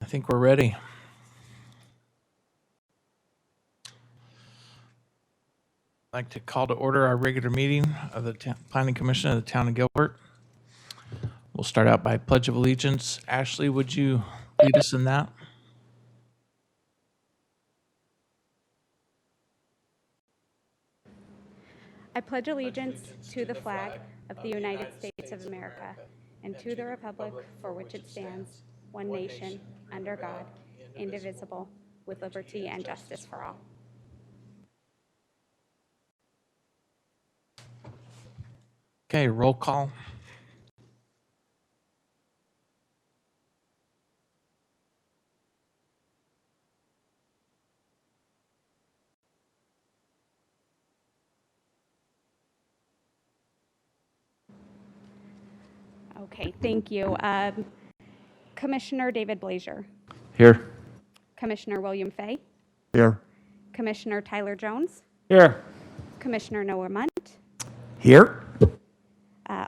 think we're ready. I'd like to call to order our regular meeting of the Planning Commission of the Town of Gilbert. We'll start out by Pledge of Allegiance. Ashley, would you lead us in that? I pledge allegiance to the flag of the United States of America and to the republic for which it stands, one nation, under God, indivisible, with liberty and justice for all. Okay, roll call. Okay, thank you. Commissioner David Blazier, Here. Commissioner William Fay, Here. Commissioner Tyler Jones, Here. Commissioner Noah Munt, Here.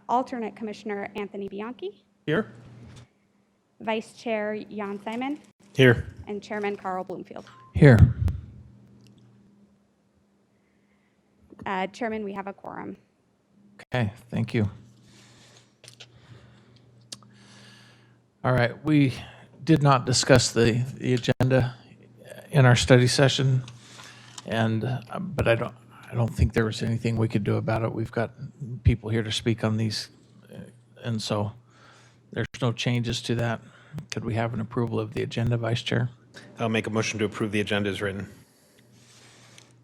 Alternate Commissioner Anthony Bianchi, Here. Vice Chair Jan Simon, Here. and Chairman Carl Bloomfield. Here. Chairman, we have a quorum. Okay, thank you. All right, we did not discuss the agenda in our study session, but I don't think there was anything we could do about it. We've got people here to speak on these, and so there's no changes to that. Could we have an approval of the agenda, Vice Chair? I'll make a motion to approve the agenda as written.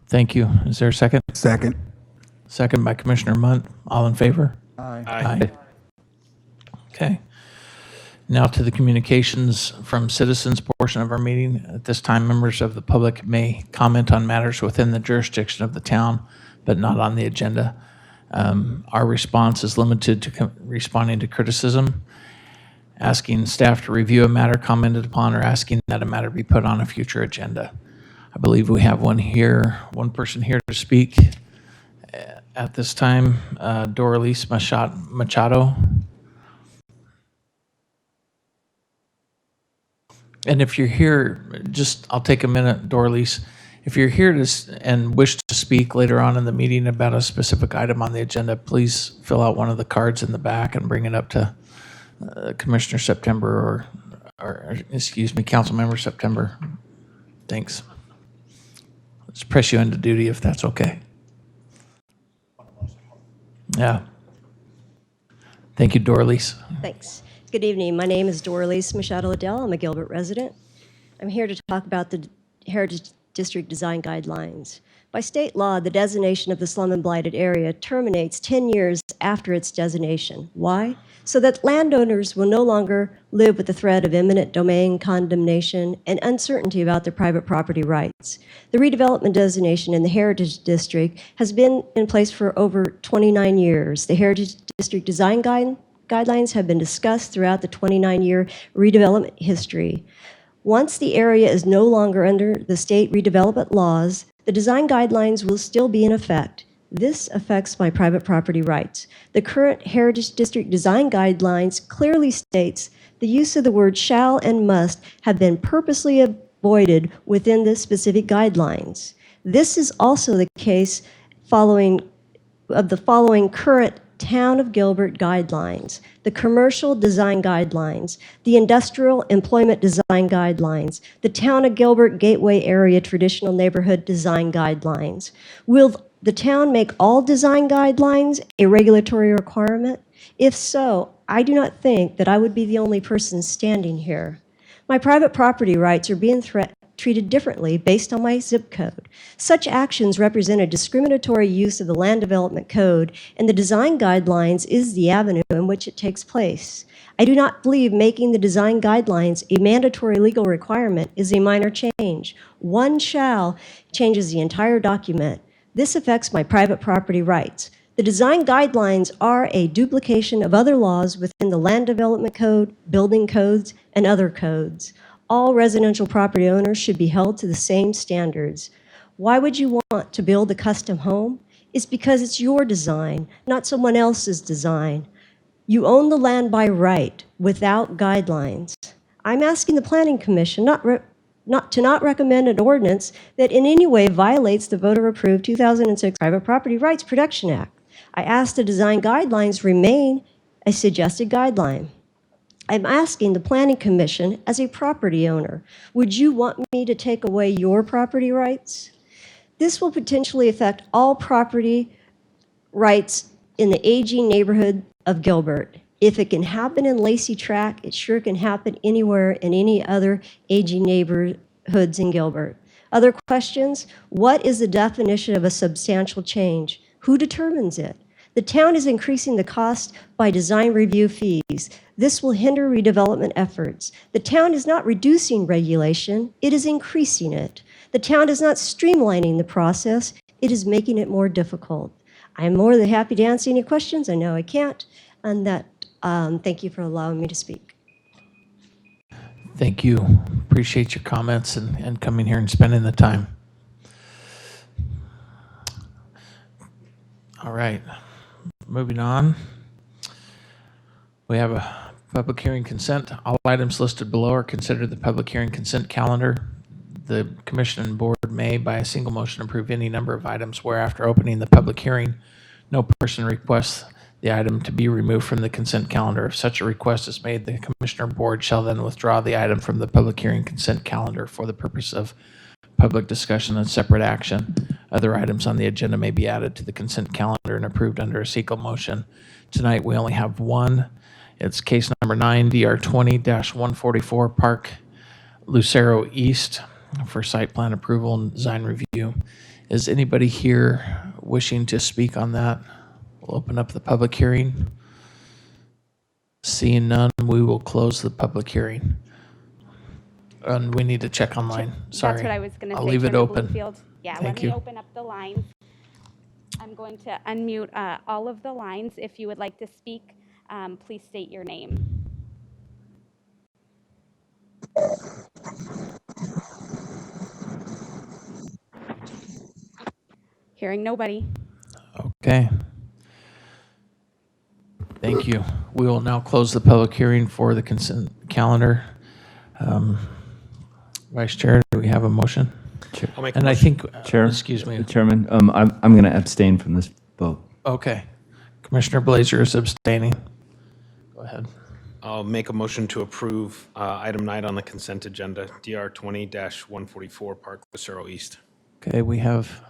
Thank you. Is there a second? Second. Second by Commissioner Munt. All in favor? Aye. Okay. Now to the communications from citizens portion of our meeting. At this time, members of the public may comment on matters within the jurisdiction of the town, but not on the agenda. Our response is limited to responding to criticism, asking staff to review a matter commented upon, or asking that a matter be put on a future agenda. I believe we have one person here to speak at this time, Doralice Machado. And if you're here, I'll take a minute, Doralice. If you're here and wish to speak later on in the meeting about a specific item on the agenda, please fill out one of the cards in the back and bring it up to Commissioner September or Councilmember September. Thanks. Let's press you into duty if that's okay. Yeah. Thank you, Doralice. Thanks. Good evening. My name is Doralice Machado Liddell. I'm a Gilbert resident. I'm here to talk about the Heritage District Design Guidelines. By state law, the designation of the slum and blighted area terminates 10 years after its designation. Why? So that landowners will no longer live with the threat of eminent domain condemnation and uncertainty about their private property rights. The redevelopment designation in the Heritage District has been in place for over 29 years. The Heritage District Design Guidelines have been discussed throughout the 29-year redevelopment history. Once the area is no longer under the state redevelopment laws, the design guidelines will still be in effect. This affects my private property rights. The current Heritage District Design Guidelines clearly states the use of the word shall and must have been purposely avoided within the specific guidelines. This is also the case following current Town of Gilbert guidelines, the Commercial Design Guidelines, the Industrial Employment Design Guidelines, the Town of Gilbert Gateway Area Traditional Neighborhood Design Guidelines. Will the town make all design guidelines a regulatory requirement? If so, I do not think that I would be the only person standing here. My private property rights are being treated differently based on my zip code. Such actions represent a discriminatory use of the Land Development Code, and the design guidelines is the avenue in which it takes place. I do not believe making the design guidelines a mandatory legal requirement is a minor change. One shall changes the entire document. This affects my private property rights. The design guidelines are a duplication of other laws within the Land Development Code, building codes, and other codes. All residential property owners should be held to the same standards. Why would you want to build a custom home? It's because it's your design, not someone else's design. You own the land by right, without guidelines. I'm asking the Planning Commission not to recommend an ordinance that in any way violates the voter-approved 2006 Private Property Rights Protection Act. I ask the design guidelines remain a suggested guideline. I'm asking the Planning Commission, as a property owner, would you want me to take away your property rights? This will potentially affect all property rights in the aging neighborhood of Gilbert. If it can happen in Lacey Track, it sure can happen anywhere in any other aging neighborhoods in Gilbert. Other questions? What is the definition of a substantial change? Who determines it? The town is increasing the cost by design review fees. This will hinder redevelopment efforts. The town is not reducing regulation, it is increasing it. The town is not streamlining the process, it is making it more difficult. I'm more than happy to answer any questions. I know I can't, and that thank you for allowing me to speak. Thank you. Appreciate your comments and coming here and spending the time. All right, moving on. We have a public hearing consent. All items listed below are considered the public hearing consent calendar. The commission and board may, by a single motion, approve any number of items where, after opening the public hearing, no person requests the item to be removed from the consent calendar. If such a request is made, the commissioner board shall then withdraw the item from the public hearing consent calendar for the purpose of public discussion and separate action. Other items on the agenda may be added to the consent calendar and approved under a single motion. Tonight, we only have one. It's case number 9, DR 20-144, Park Lucero East, for site plan approval and design review. Is anybody here wishing to speak on that? We'll open up the public hearing. Seeing none, we will close the public hearing. And we need to check online. Sorry. That's what I was going to say. I'll leave it Chairman open. Bloomfield. Yeah, Thank let you. me open up the lines. I'm going to unmute all of the lines. If you would like to speak, please state your name. Hearing nobody. Okay. Thank you. We will now close the public hearing for the consent calendar. Vice Chair, do we have a motion? I'll make a And I motion. think, Chair. excuse me. Chairman, I'm going to abstain from this vote. Okay. Commissioner Blazer is abstaining. Go ahead. I'll make a motion to approve item 9 on the consent agenda, DR 20-144, Park Lucero East. Okay, we have,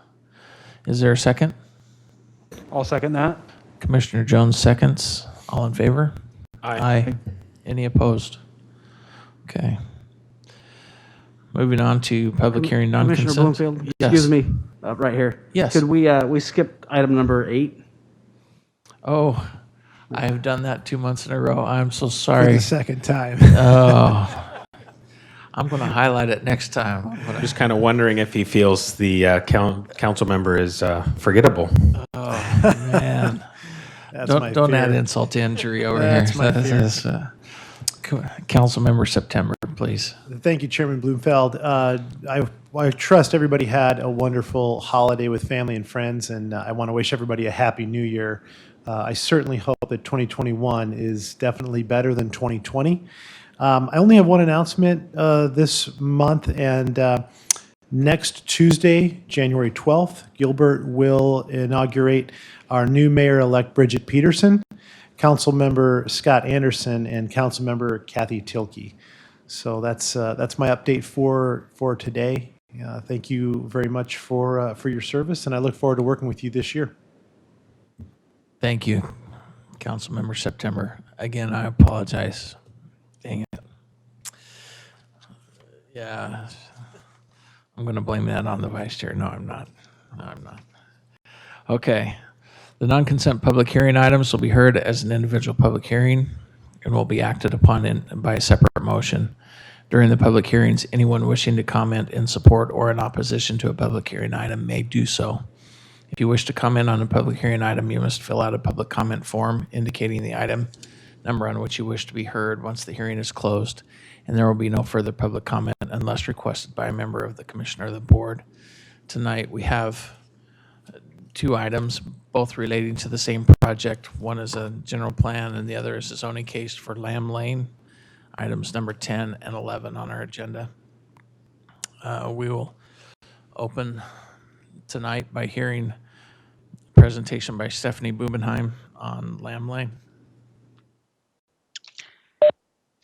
is there a second? I'll second that. Commissioner Jones seconds. All in favor? Aye. Any opposed? Okay. Moving on to public hearing non-consent. Commissioner Bloomfield, Yes. excuse me, right here. Yes. Could we skip item number 8? Oh, I have done that 2 months in a row. I'm so For sorry. the second time. Oh, I'm going to highlight it next time. I'm gonna- Just kind of wondering if he feels the council member is forgettable. Oh, man. That's my Don't fear. add insult to injury over That's here. my fear. Councilmember September, please. Thank you, Chairman Bloomfeld. I trust everybody had a wonderful holiday with family and friends, and I want to wish everybody a happy new year. I certainly hope that 2021 is definitely better than 2020. I only have one announcement this month, and next Tuesday, January 12th, Gilbert will inaugurate our new mayor-elect Bridget Peterson, Councilmember Scott Anderson, and Councilmember Kathy Tilkey. So that's my update for today. Thank you very much for your service, and I look forward to working with you this year. Thank you, Councilmember September. Again, I apologize. Dang it. Yeah, I'm going to blame that on the vice chair. No, I'm not. No, I'm not. Okay. The non-consent public hearing items will be heard as an individual public hearing and will be acted upon by a separate motion. During the public hearings, anyone wishing to comment in support or in opposition to a public hearing item may do so. If you wish to comment on a public hearing item, you must fill out a public comment form indicating the item number on which you wish to be heard once the hearing is closed, and there will be no further public comment unless requested by a member of the commission or the board. Tonight, we have 2 items, both relating to the same project. One is a general plan and the other is a zoning case for Lamb Lane. items number 10 and 11 on our agenda. We will open tonight by hearing a presentation by Stephanie Bubenheim on Lamb Lane.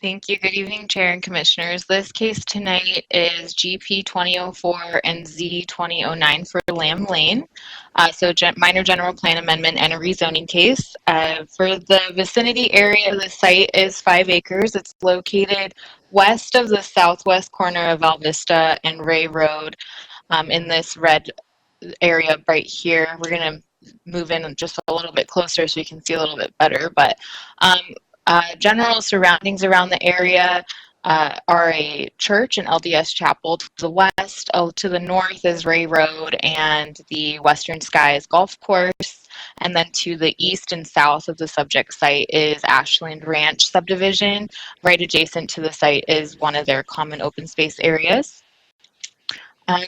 Thank you. Good evening, Chair and Commissioners. This case tonight is GP 2004 and Z 2009 for Lamb Lane. Minor general plan amendment and a rezoning case. For the vicinity area, the site is 5 acres. It's located west of the southwest corner of Val Vista and Ray Road, in this red area right here. We're going to move in just a little bit closer so you can see a little bit better. But general surroundings around the area are a church, an LDS chapel to the west. To the north is Ray Road and the Western Skies Golf Course. And then to the east and south of the subject site is Ashland Ranch subdivision. Right adjacent to the site is one of their common open space areas.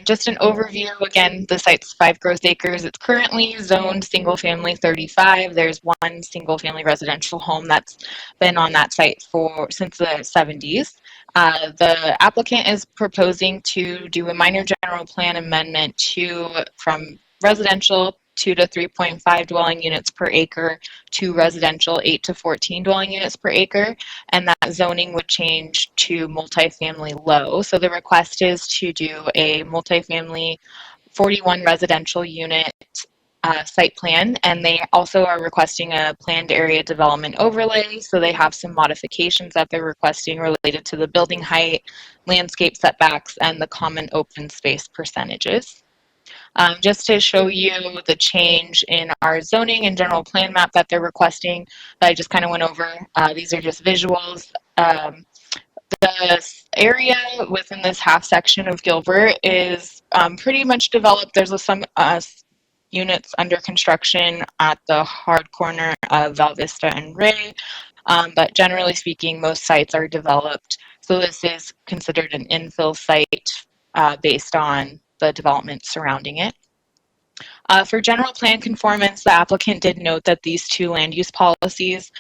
Just an overview, again, the site's 5 gross acres. It's currently zoned single family 35. There's one single family residential home that's been on that site since the 70s. The applicant is proposing to do a minor general plan amendment from residential 2 to 3.5 dwelling units per acre to residential 8 to 14 dwelling units per acre, and that zoning would change to multifamily low. So the request is to do a multifamily 41 residential unit site plan, and they also are requesting a planned area development overlay. So they have some modifications that they're requesting related to the building height, landscape setbacks, and the common open space percentages. Just to show you the change in our zoning and general plan map that they're requesting that I just kind of went over. These are just visuals. The area within this half section of Gilbert is pretty much developed. There's some units under construction at the hard corner of Val Vista and Ray, but generally speaking, most sites are developed. So this is considered an infill site based on the development surrounding it. For general plan conformance, the applicant did note that these 2 land use policies,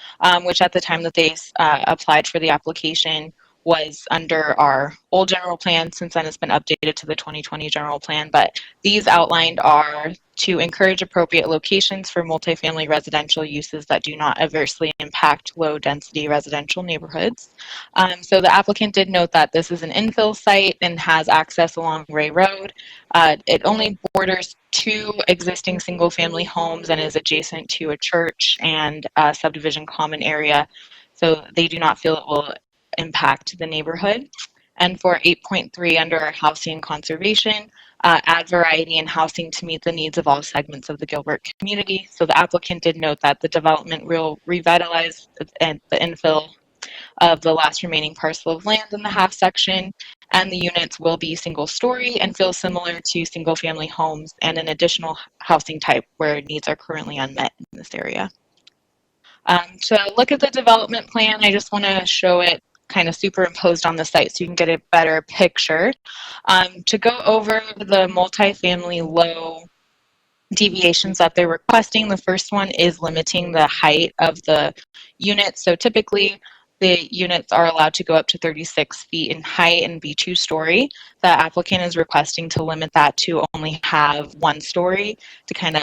which at the time that they applied for the application was under our old general plan. Since then it's been updated to the 2020 general plan, but these outlined are to encourage appropriate locations for multifamily residential uses that do not adversely impact low density residential neighborhoods. So the applicant did note that this is an infill site and has access along Ray Road. It only borders 2 existing single family homes and is adjacent to a church and a subdivision common area. So they do not feel it will impact the neighborhood. And for 8.3 under our housing and conservation, add variety in housing to meet the needs of all segments of the Gilbert community. So the applicant did note that the development will revitalize the infill of the last remaining parcel of land in the half section, and the units will be single story and feel similar to single family homes and an additional housing type where needs are currently unmet in this area. To look at the development plan, I just want to show it kind of superimposed on the site so you can get a better picture. To go over the multifamily low deviations that they're requesting, the first one is limiting the height of the unit. So typically the units are allowed to go up to 36 feet in height and be 2-story. The applicant is requesting to limit that to only have 1 story to kind of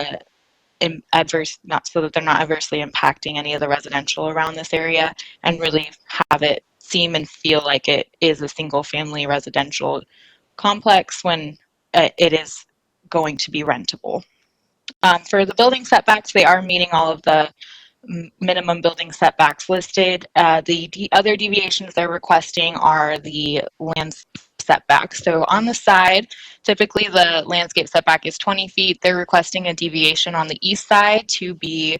not so that they're not adversely impacting any of the residential around this area, and really have it seem and feel like it is a single family residential complex when it is going to be rentable. For the building setbacks, they are meeting all of the minimum building setbacks listed. The other deviations they're requesting are the landscape setbacks. So on the side, typically the landscape setback is 20 feet. They're requesting a deviation on the east side to be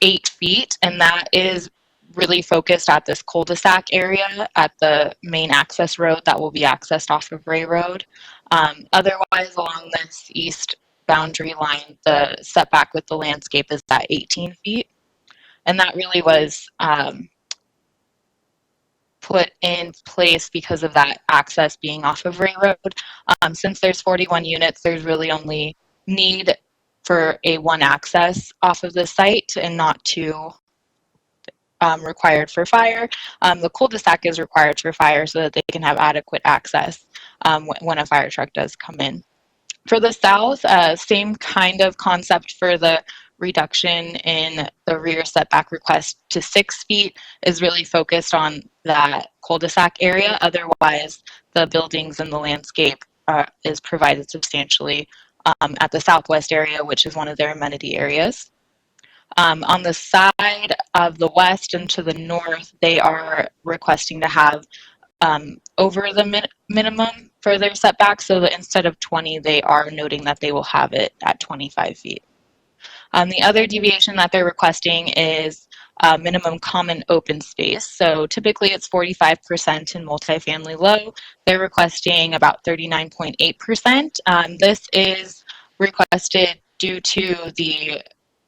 8 feet, and that is really focused at this cul-de-sac area at the main access road that will be accessed off of Ray Road. Otherwise, along this east boundary line, the setback with the landscape is at 18 feet. And that really was put in place because of that access being off of Ray Road. Since there's 41 units, there's really only need for a 1 access off of the site and not 2 required for fire. The cul-de-sac is required for fire so that they can have adequate access when a fire truck does come in. For the south, same kind of concept for the reduction in the rear setback request to 6 feet is really focused on that cul-de-sac area. Otherwise, the buildings and the landscape is provided substantially at the southwest area, which is one of their amenity areas. On the side of the west and to the north, they are requesting to have over the minimum for their setback, so that instead of 20, they are noting that they will have it at 25 feet. The other deviation that they're requesting is minimum common open space. So typically it's 45% in multifamily low. They're requesting about 39.8%. This is requested due to the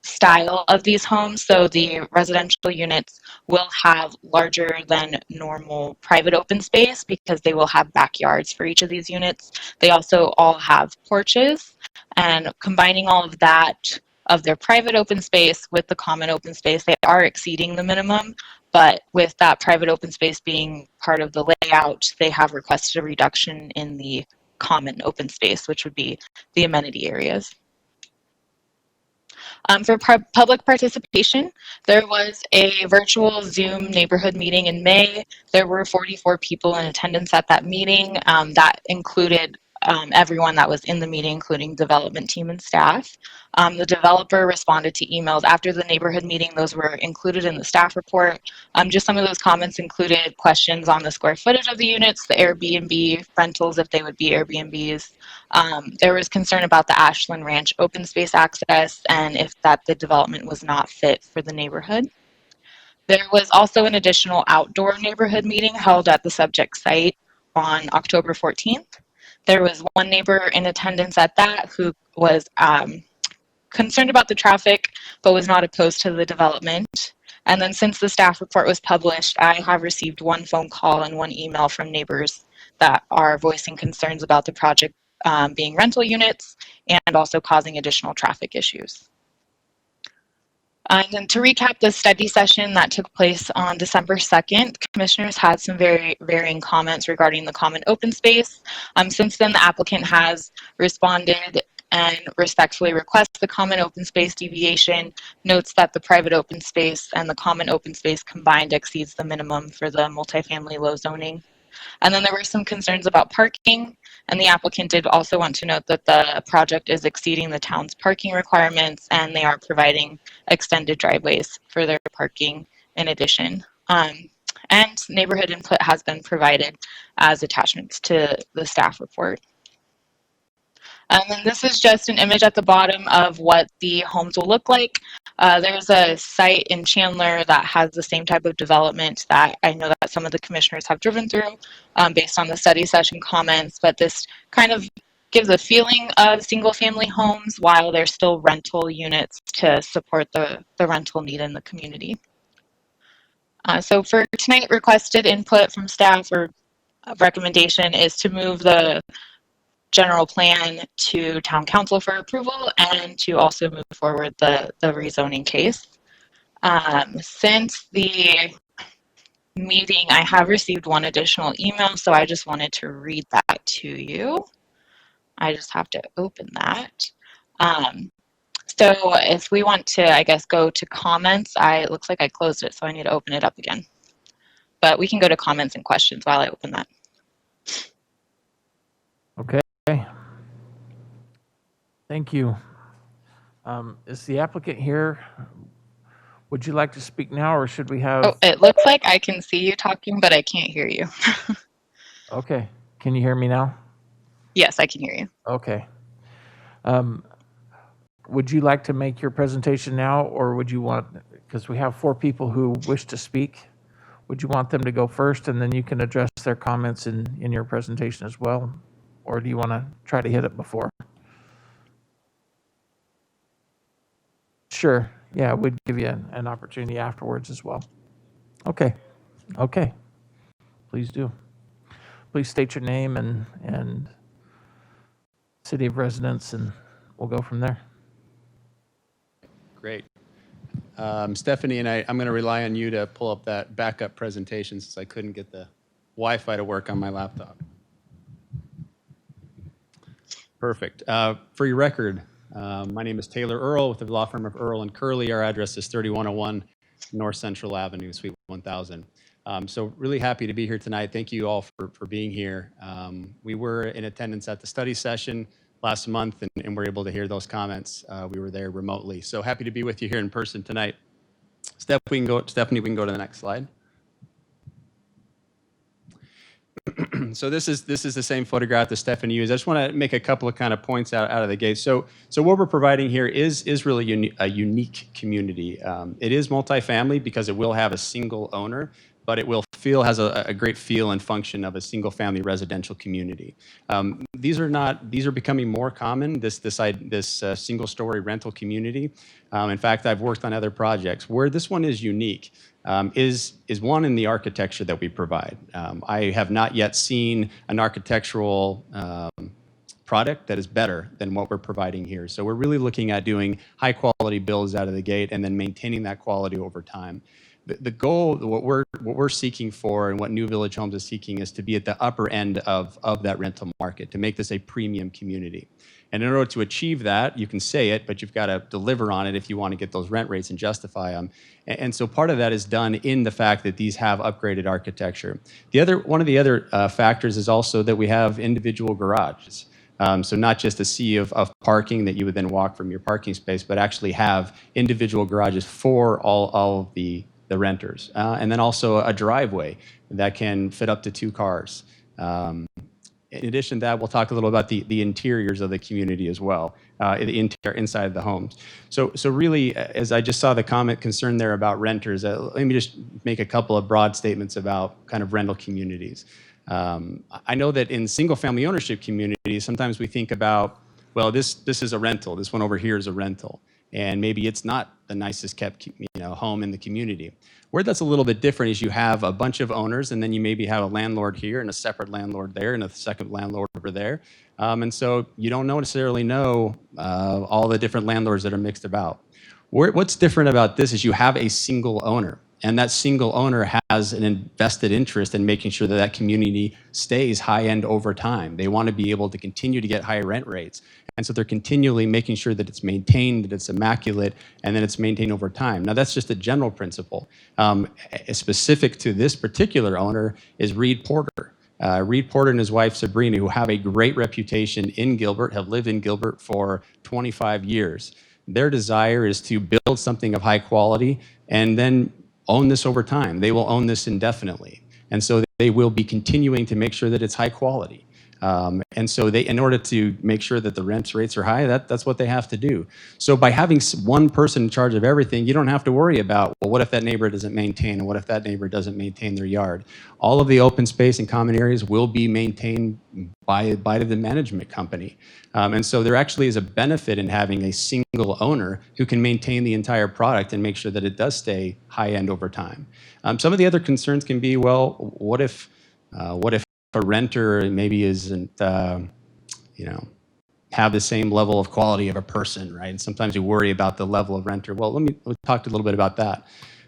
style of these homes. So the residential units will have larger than normal private open space because they will have backyards for each of these units. They also all have porches, and combining all of that of their private open space with the common open space, they are exceeding the minimum. But with that private open space being part of the layout, they have requested a reduction in the common open space, which would be the amenity areas. For public participation, there was a virtual Zoom neighborhood meeting in May. There were 44 people in attendance at that meeting. That included everyone that was in the meeting, including development team and staff. The developer responded to emails after the neighborhood meeting. Those were included in the staff report. Just some of those comments included questions on the square footage of the units, the Airbnb rentals, if they would be Airbnbs. There was concern about the Ashland Ranch open space access and if that the development was not fit for the neighborhood. There was also an additional outdoor neighborhood meeting held at the subject site on October 14th. There was one neighbor in attendance at that who was concerned about the traffic, but was not opposed to the development. And then since the staff report was published, I have received one phone call and one email from neighbors that are voicing concerns about the project being rental units and also causing additional traffic issues. And then to recap the study session that took place on December 2nd, commissioners had some very varying comments regarding the common open space. Since then, the applicant has responded and respectfully requests the common open space deviation, notes that the private open space and the common open space combined exceeds the minimum for the multifamily low zoning. And then there were some concerns about parking, and the applicant did also want to note that the project is exceeding the town's parking requirements, and they are providing extended driveways for their parking in addition. And neighborhood input has been provided as attachments to the staff report. And then this is just an image at the bottom of what the homes will look like. There's a site in Chandler that has the same type of development that I know that some of the commissioners have driven through based on the study session comments, but this kind of gives a feeling of single family homes while there's still rental units to support the rental need in the community. So for tonight, requested input from staff or recommendation is to move the general plan to town council for approval and to also move forward the rezoning case. Since the meeting, I have received one additional email, so I just wanted to read that to you. I just have to open that. So if we want to, I guess, go to comments, it looks like I closed it, so I need to open it up again. But we can go to comments and questions while I open that. Okay. Thank you. Is the applicant here? Would you like to speak now, or should we have? Oh, it looks like I can see you talking, but I can't hear you. Okay. Can you hear me now? Yes, I can hear you. Okay. Would you like to make your presentation now, or would you want, because we have 4 people who wish to speak, would you want them to go first and then you can address their comments in your presentation as well? Or do you want to try to hit it before? Sure. Yeah, we'd give you an opportunity afterwards as well. Okay. Okay. Please do. Please state your name and city of residence, and we'll go from there. Great. Stephanie and I'm going to rely on you to pull up that backup presentation since I couldn't get the Wi-Fi to work on my laptop. Perfect. For your record, my name is Taylor Earl with the law firm of Earl and Curley. Our address is 3101 North Central Avenue, Suite 1000. So really happy to be here tonight. Thank you all for being here. We were in attendance at the study session last month and were able to hear those comments. We were there remotely. So happy to be with you here in person tonight. Stephanie, we can go to the next slide. So this is the same photograph that Stephanie used. I just want to make a couple of kind of points out of the gate. So what we're providing here is really a unique community. It is multifamily because it will have a single owner, but it will has a great feel and function of a single family residential community. These are becoming more common, this single story rental community. In fact, I've worked on other projects. Where this one is unique is one in the architecture that we provide. I have not yet seen an architectural product that is better than what we're providing here. So we're really looking at doing high quality builds out of the gate and then maintaining that quality over time. The goal, what we're seeking for and what New Village Homes is seeking is to be at the upper end of that rental market, to make this a premium community. And in order to achieve that, you can say it, but you've got to deliver on it if you want to get those rent rates and justify them. And so part of that is done in the fact that these have upgraded architecture. One of the other factors is also that we have individual garages. So not just a sea of parking that you would then walk from your parking space, but actually have individual garages for all of the renters. And then also a driveway that can fit up to 2 cars. In addition to that, we'll talk a little about the interiors of the community as well, the inside of the homes. So really, as I just saw the comment concern there about renters, let me just make a couple of broad statements about kind of rental communities. I know that in single-family ownership communities, sometimes we think about, well, this is a rental. This one over here is a rental. And maybe it's not the nicest kept home in the community. Where that's a little bit different is you have a bunch of owners, and then you maybe have a landlord here and a separate landlord there and a second landlord over there. And so you don't necessarily know all the different landlords that are mixed about. What's different about this is you have a single owner. And that single owner has an invested interest in making sure that that community stays high-end over time. They want to be able to continue to get higher rent rates. And so they're continually making sure that it's maintained, that it's immaculate, and that it's maintained over time. Now, that's just a general principle. Specific to this particular owner is Reed Porter. Reed Porter and his wife, Sabrina, who have a great reputation in Gilbert, have lived in Gilbert for 25 years. Their desire is to build something of high quality and then own this over time. They will own this indefinitely. And so they will be continuing to make sure that it's high quality. And so in order to make sure that the rent rates are high, that's what they have to do. So by having one person in charge of everything, you don't have to worry about, well, what if that neighbor doesn't maintain, and what if that neighbor doesn't maintain their yard? All of the open space and common areas will be maintained by the management company. And so there actually is a benefit in having a single owner who can maintain the entire product and make sure that it does stay high-end over time. Some of the other concerns can be, well, what if a renter maybe isn't, have the same level of quality of a person, right? And sometimes you worry about the level of renter. Well, let's talk a little bit about that.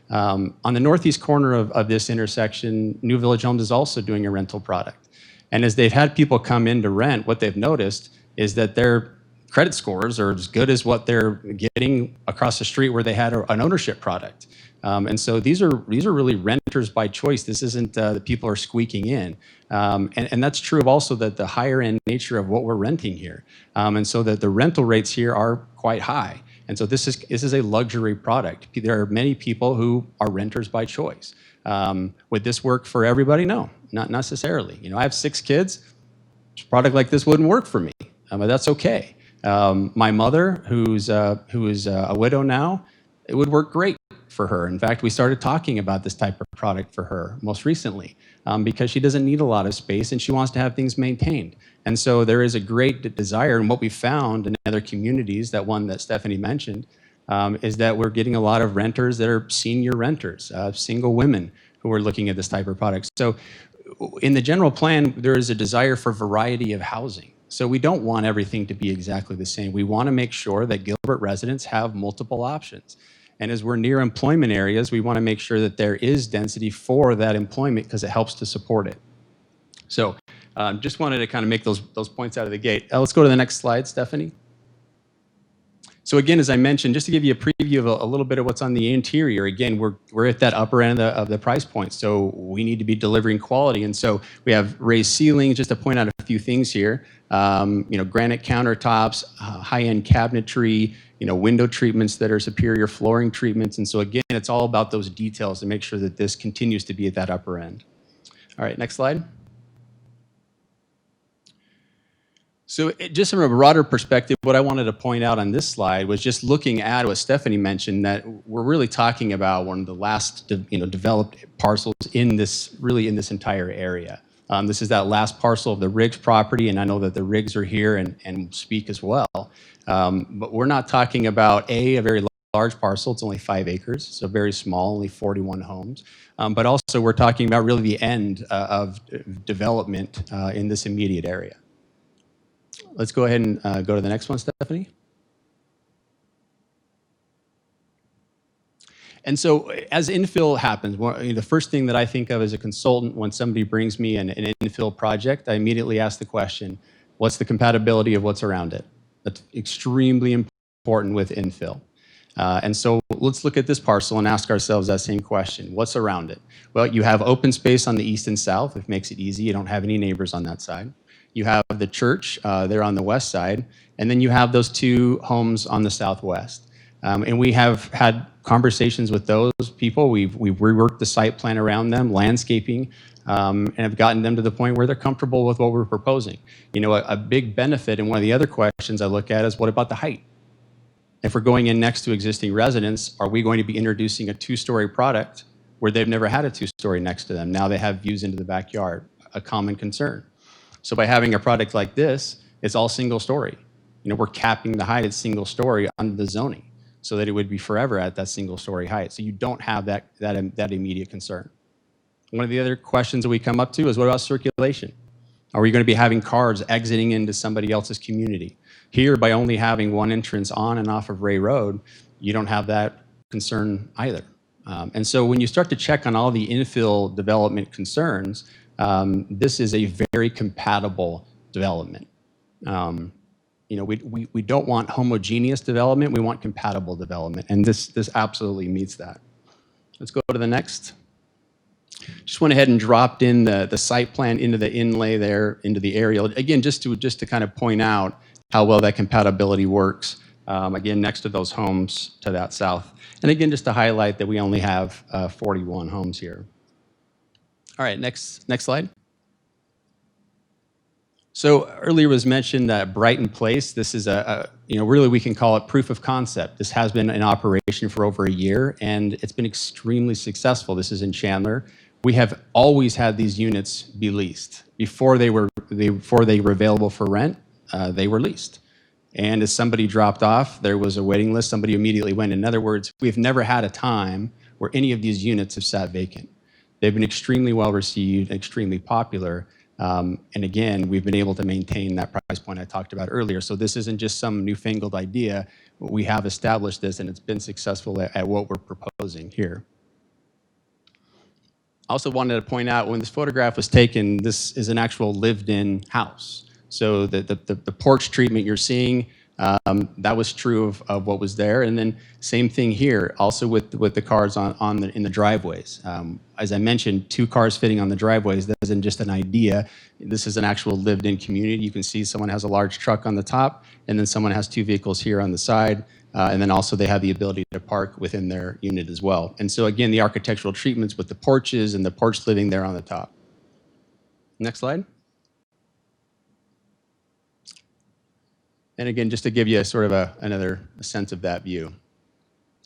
On the northeast corner of this intersection, New Village Homes is also doing a rental product. And as they've had people come in to rent, what they've noticed is that their credit scores are as good as what they're getting across the street where they had an ownership product. And so these are really renters by choice. This isn't that people are squeaking in. And that's true of also the higher end nature of what we're renting here. And so that the rental rates here are quite high. And so this is a luxury product. There are many people who are renters by choice. Would this work for everybody? No, not necessarily. I have 6 kids. A product like this wouldn't work for me, but that's okay. My mother, who is a widow now, it would work great for her. In fact, we started talking about this type of product for her most recently because she doesn't need a lot of space and she wants to have things maintained. And so there is a great desire, and what we found in other communities, that one that Stephanie mentioned, is that we're getting a lot of renters that are senior renters, single women who are looking at this type of product. So in the general plan, there is a desire for variety of housing. So we don't want everything to be exactly the same. We want to make sure that Gilbert residents have multiple options. And as we're near employment areas, we want to make sure that there is density for that employment because it helps to support it. So just wanted to kind of make those points out of the gate. Let's go to the next slide, Stephanie. So again, as I mentioned, just to give you a preview of a little bit of what's on the interior, again, we're at that upper end of the price point, so we need to be delivering quality. And so we have raised ceilings, just to point out a few things here, granite countertops, high-end cabinetry, window treatments that are superior flooring treatments. And so again, it's all about those details to make sure that this continues to be at that upper end. All right, next slide. So just from a broader perspective, what I wanted to point out on this slide was just looking at what Stephanie mentioned, that we're really talking about one of the last developed parcels in this entire area. This is that last parcel of the Riggs property, and I know that the Riggs are here and speak as well. But we're not talking about a very large parcel. It's only 5 acres, so very small, only 41 homes. But also we're talking about really the end of development in this immediate area. Let's go ahead and go to the next one, Stephanie. And so as infill happens, the first thing that I think of as a consultant when somebody brings me an infill project, I immediately ask the question, what's the compatibility of what's around it? That's extremely important with infill. And so let's look at this parcel and ask ourselves that same question. What's around it? Well, you have open space on the east and south, which makes it easy. You don't have any neighbors on that side. You have the church there on the west side, and then you have those 2 homes on the southwest. And we have had conversations with those people. We've reworked the site plan around them, landscaping, and have gotten them to the point where they're comfortable with what we're proposing. A big benefit, and one of the other questions I look at is, what about the height? If we're going in next to existing residents, are we going to be introducing a 2-story product where they've never had a 2-story next to them? Now they have views into the backyard, a common concern. So by having a product like this, it's all single story. We're capping the height at single story under the zoning so that it would be forever at that single story height. So you don't have that immediate concern. One of the other questions that we come up to is, what about circulation? Are we going to be having cars exiting into somebody else's community? Here, by only having one entrance on and off of Ray Road, you don't have that concern either. And so when you start to check on all the infill development concerns, this is a very compatible development. We don't want homogeneous development. We want compatible development, and this absolutely meets that. Let's go to the next. Just went ahead and dropped in the site plan into the inlay there, into the aerial. Again, just to kind of point out how well that compatibility works. Again, next to those homes to that south. And again, just to highlight that we only have 41 homes here. All right, next slide. So earlier was mentioned that Brighton Place. This is really we can call it proof of concept. This has been in operation for over a year, and it's been extremely successful. This is in Chandler. We have always had these units be leased. Before they were available for rent, they were leased. And as somebody dropped off, there was a waiting list. Somebody immediately went. In other words, we've never had a time where any of these units have sat vacant. They've been extremely well received, extremely popular. And again, we've been able to maintain that price point I talked about earlier. So this isn't just some newfangled idea. We have established this, and it's been successful at what we're proposing here. I also wanted to point out, when this photograph was taken, this is an actual lived-in house. So the porch treatment you're seeing, that was true of what was there. And then same thing here, also with the cars in the driveways. As I mentioned, 2 cars fitting on the driveways, that isn't just an idea. This is an actual lived-in community. You can see someone has a large truck on the top, and then someone has 2 vehicles here on the side. And then also they have the ability to park within their unit as well. And so again, the architectural treatments with the porches and the porch living there on the top. Next slide. And again, just to give you sort of another sense of that view.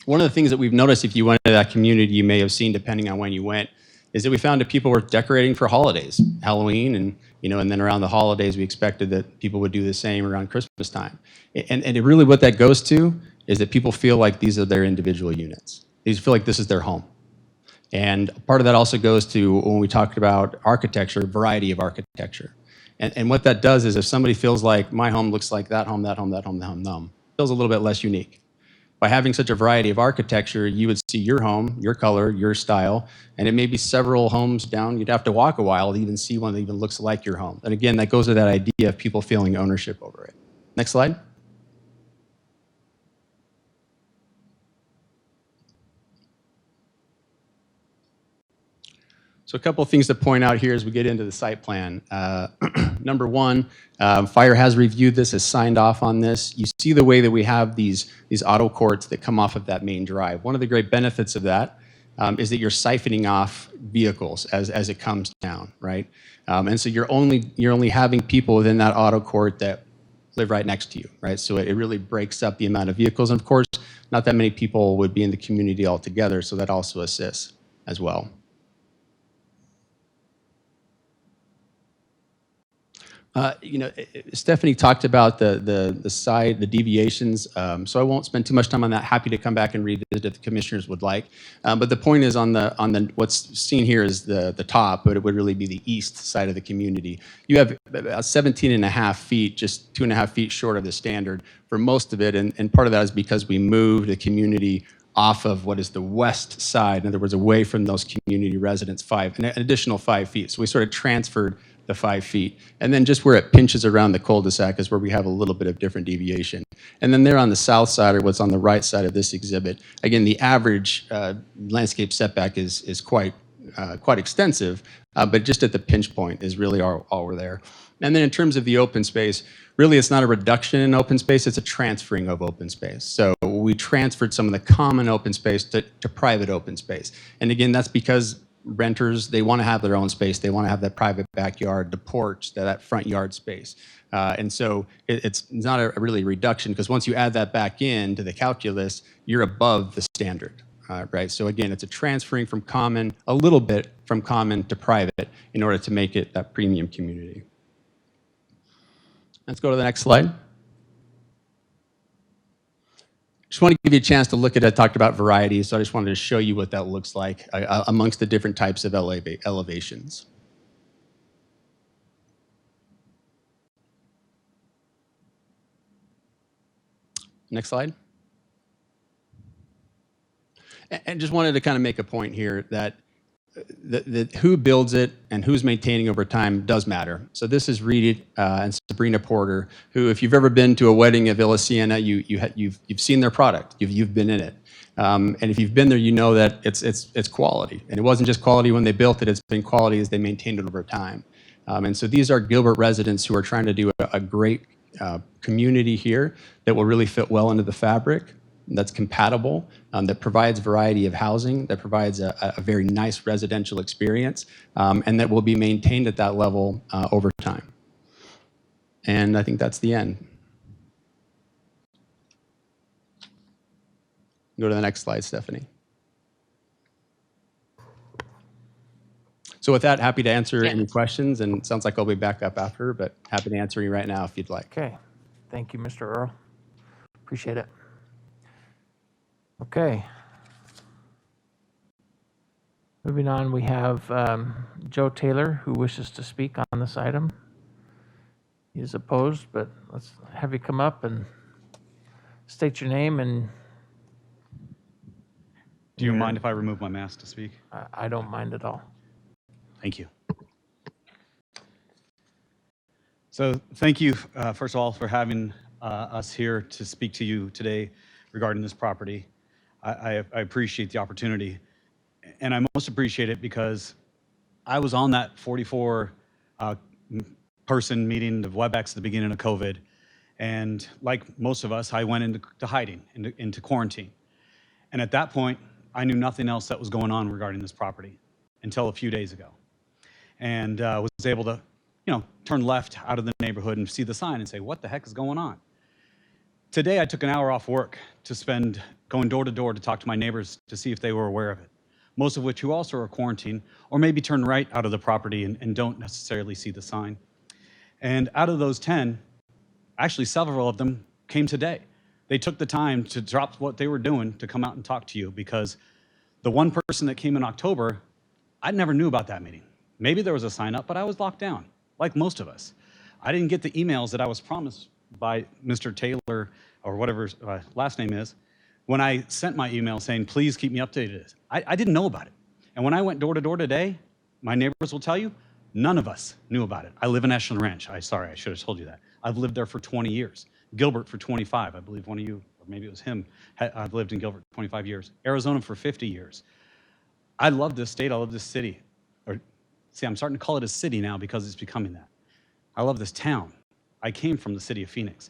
One of the things that we've noticed, if you went to that community, you may have seen, depending on when you went, is that we found that people were decorating for holidays, Halloween, and then around the holidays, we expected that people would do the same around Christmas time. And really what that goes to is that people feel like these are their individual units. They feel like this is their home. And part of that also goes to, when we talked about architecture, variety of architecture. And what that does is, if somebody feels like my home looks like that home, that home, that home, that home, feels a little bit less unique. By having such a variety of architecture, you would see your home, your color, your style, and it may be several homes down. You'd have to walk a while to even see one that even looks like your home. And again, that goes to that idea of people feeling ownership over it. Next slide. So a couple of things to point out here as we get into the site plan. Number one, fire has reviewed this, has signed off on this. You see the way that we have these auto courts that come off of that main drive. One of the great benefits of that is that you're siphoning off vehicles as it comes down, right? And so you're only having people within that auto court that live right next to you, right? So it really breaks up the amount of vehicles. And of course, not that many people would be in the community altogether, so that also assists as well. Stephanie talked about the deviations, so I won't spend too much time on that. Happy to come back and revisit if the commissioners would like. But the point is on the what's seen here is the top, but it would really be the east side of the community. You have about 17.5 feet, just 2.5 feet short of the standard for most of it, and part of that is because we moved the community off of what is the west side, in other words, away from those community residents, an additional 5 feet. So we sort of transferred the 5 feet. And then just where it pinches around the cul-de-sac is where we have a little bit of different deviation. And then there on the south side, or what's on the right side of this exhibit, again, the average landscape setback is quite extensive, but just at the pinch point is really all we're there. And then in terms of the open space, really it's not a reduction in open space, it's a transferring of open space. So we transferred some of the common open space to private open space. And again, that's because renters, they want to have their own space. They want to have that private backyard, the porch, that front yard space. And so it's not a really reduction, because once you add that back into the calculus, you're above the standard, right? So again, it's a transferring from common, a little bit from common to private in order to make it that premium community. Let's go to the next slide. Just want to give you a chance to look at it. I talked about varieties, so I just wanted to show you what that looks like amongst the different types of elevations. Next slide. And just wanted to kind of make a point here that who builds it and who's maintaining over time does matter. So this is Reed and Sabrina Porter, who, if you've ever been to a wedding at Villa Sienna, you've seen their product. You've been in it, and if you've been there, you know that it's quality. And it wasn't just quality when they built it; it's been quality as they maintained it over time. And so these are Gilbert residents who are trying to do a great community here that will really fit well into the fabric, that's compatible, that provides variety of housing, that provides a very nice residential experience, and that will be maintained at that level over time. And I think that's the end. Go to the next slide, Stephanie. So with that, happy to answer any questions, and it sounds like I'll be back up after, but happy to answer you right now if you'd like. Okay. Thank you, Mr. Earl. Appreciate it. Okay. Moving on, we have Joe Taylor, who wishes to speak on this item. He is opposed, but let's have you come up and state your name. And do you mind if I remove my mask to speak? I don't mind at all. Thank you. So thank you, first of all, for having us here to speak to you today regarding this property. I appreciate the opportunity, and I most appreciate it because I was on that 44 person meeting of WebEx at the beginning of COVID, and like most of us, I went into hiding, into quarantine. And at that point, I knew nothing else that was going on regarding this property until a few days ago, and was able to, turn left out of the neighborhood and see the sign and say, what the heck is going on? Today, I took an hour off work to spend going door to door to talk to my neighbors to see if they were aware of it, most of which who also are quarantined or maybe turn right out of the property and don't necessarily see the sign. And out of those 10, actually several of them came today. They took the time to drop what they were doing to come out and talk to you, because the one person that came in October, I never knew about that meeting. Maybe there was a sign up, but I was locked down, like most of us. I didn't get the emails that I was promised by Mr. Taylor, or whatever his last name is, when I sent my email saying, please keep me updated, I didn't know about it. And when I went door to door today, my neighbors will tell you, none of us knew about it. I live in Ashland Ranch. Sorry, I should have told you that. I've lived there for 20 years. Gilbert for 25. I believe one of you, or maybe it was him, I've lived in Gilbert for 25 years. Arizona for 50 years. I love this state. I love this city. Or, see, I'm starting to call it a city now because it's becoming that. I love this town. I came from the city of Phoenix.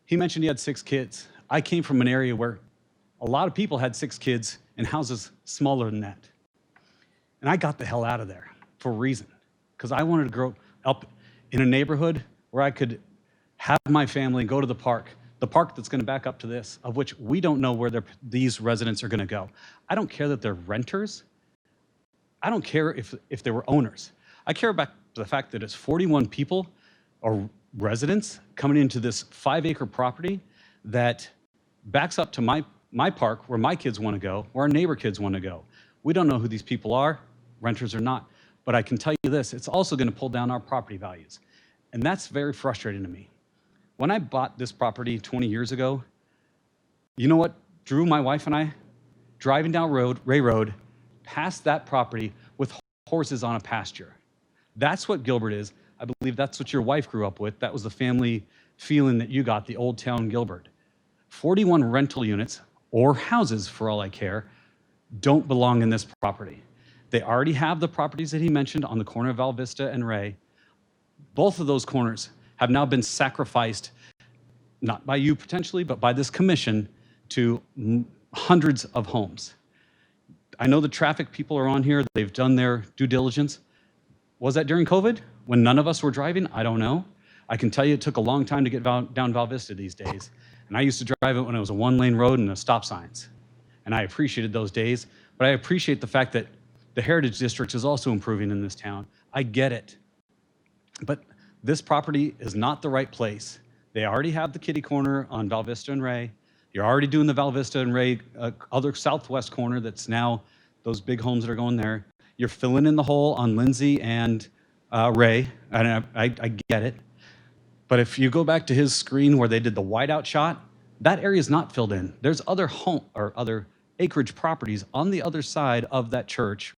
He mentioned he had 6 kids. I came from an area where a lot of people had 6 kids in houses smaller than that. And I got the hell out of there for a reason, because I wanted to grow up in a neighborhood where I could have my family go to the park that's going to back up to this, of which we don't know where these residents are going to go. I don't care that they're renters. I don't care if they were owners. I care about the fact that it's 41 people or residents coming into this 5-acre property that backs up to my park where my kids want to go, where our neighbor kids want to go. We don't know who these people are, renters or not. But I can tell you this, it's also going to pull down our property values. And that's very frustrating to me. When I bought this property 20 years ago, you know what drew my wife and I? Driving down Ray Road, past that property with horses on a pasture. That's what Gilbert is. I believe that's what your wife grew up with. That was the family feeling that you got, the old town Gilbert. 41 rental units, or houses for all I care, don't belong in this property. They already have the properties that he mentioned on the corner of Val Vista and Ray. Both of those corners have now been sacrificed, not by you potentially, but by this commission, to hundreds of homes. I know the traffic people are on here. They've done their due diligence. Was that during COVID when none of us were driving? I don't know. I can tell you it took a long time to get down Val Vista these days. And I used to drive it when it was a 1-lane road and stop signs. And I appreciated those days, but I appreciate the fact that the Heritage District is also improving in this town. I get it. But this property is not the right place. They already have the kitty corner on Val Vista and Ray. You're already doing the Val Vista and Ray other southwest corner that's now those big homes that are going there. You're filling in the hole on Lindsay and Ray, and I get it. But if you go back to his screen where they did the whiteout shot, that area is not filled in. There's other other acreage properties on the other side of that church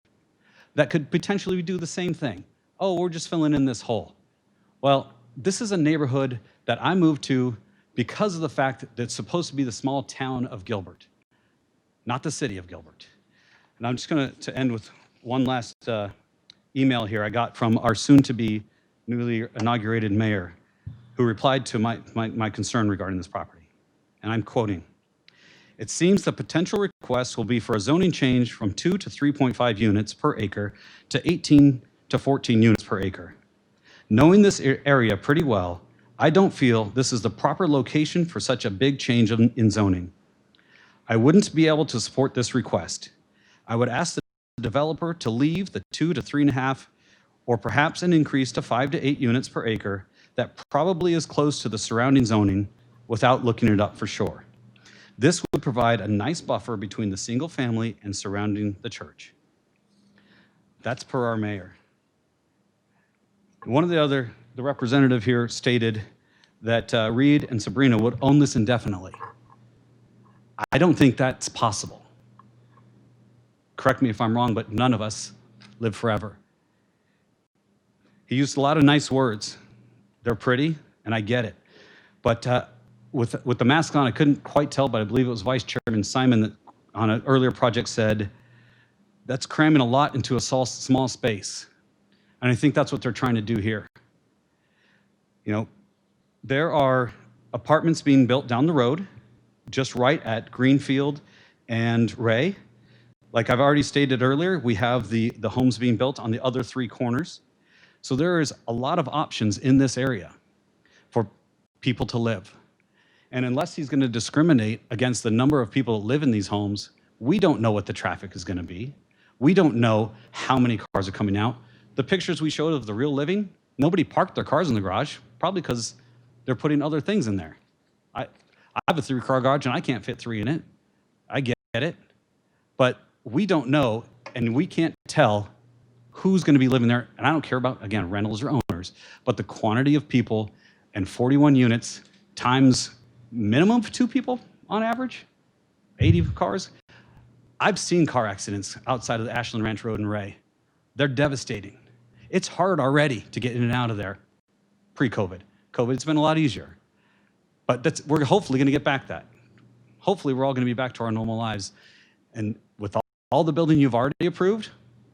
that could potentially do the same thing. Oh, we're just filling in this hole. Well, this is a neighborhood that I moved to because of the fact that it's supposed to be the small town of Gilbert, not the city of Gilbert. And I'm just going to end with one last email here I got from our soon-to-be newly inaugurated mayor, who replied to my concern regarding this property. And I'm quoting, "It seems the potential request will be for a zoning change from 2 to 3.5 units per acre to 18 to 14 units per acre. Knowing this area pretty well, I don't feel this is the proper location for such a big change in zoning. I wouldn't be able to support this request. I would ask the developer to leave the 2 to 3.5, or perhaps an increase to 5 to 8 units per acre that probably is close to the surrounding zoning without looking it up for sure. This would provide a nice buffer between the single family and surrounding the church." That's per our mayor. One of the representative here stated that Reed and Sabrina would own this indefinitely. I don't think that's possible. Correct me if I'm wrong, but none of us live forever. He used a lot of nice words. They're pretty, and I get it. But with the mask on, I couldn't quite tell, but I believe it was Vice Chairman Simon that on an earlier project said, that's cramming a lot into a small space. And I think that's what they're trying to do here. You know, there are apartments being built down the road, just right at Greenfield and Ray. Like I've already stated earlier, we have the homes being built on the other 3 corners. So there is a lot of options in this area for people to live. And unless he's going to discriminate against the number of people that live in these homes, we don't know what the traffic is going to be. We don't know how many cars are coming out. The pictures we showed of the real living, nobody parked their cars in the garage, probably because they're putting other things in there. I have a 3-car garage and I can't fit 3 in it. I get it. But we don't know, and we can't tell who's going to be living there. And I don't care about, again, rentals or owners, but the quantity of people and 41 units times minimum of 2 people on average, 80 cars. I've seen car accidents outside of the Ashland Ranch Road in Ray. They're devastating. It's hard already to get in and out of there pre-COVID. COVID's been a lot easier. But we're hopefully going to get back that. Hopefully, we're all going to be back to our normal lives. And with all the building you've already approved,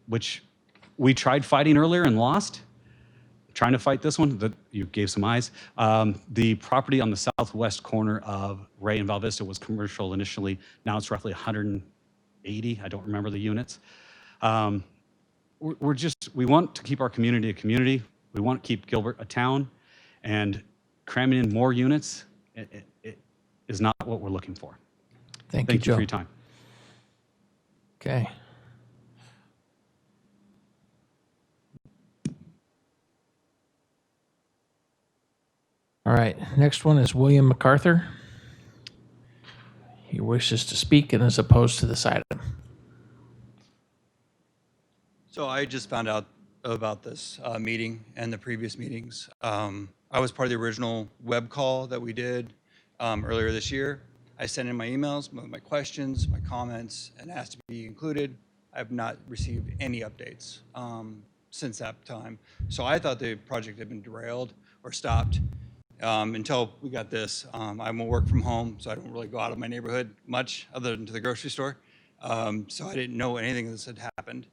which we tried fighting earlier and lost, trying to fight this one, that you gave some eyes. The property on the southwest corner of Ray and Val Vista was commercial initially. Now it's roughly 180. I don't remember the units. We want to keep our community a community. We want to keep Gilbert a town, and cramming in more units it is not what we're looking for. Thank you, Thank you Joe. for your time. Okay. All right, next one is William MacArthur. He wishes to speak and is opposed to this item. So I just found out about this meeting and the previous meetings. I was part of the original web call that we did earlier this year. I sent in my emails, my questions, my comments, and asked to be included. I have not received any updates since that time. So I thought the project had been derailed or stopped until we got this. I'm gonna work from home, so I don't really go out of my neighborhood much other than to the grocery store. So I didn't know anything of this had happened.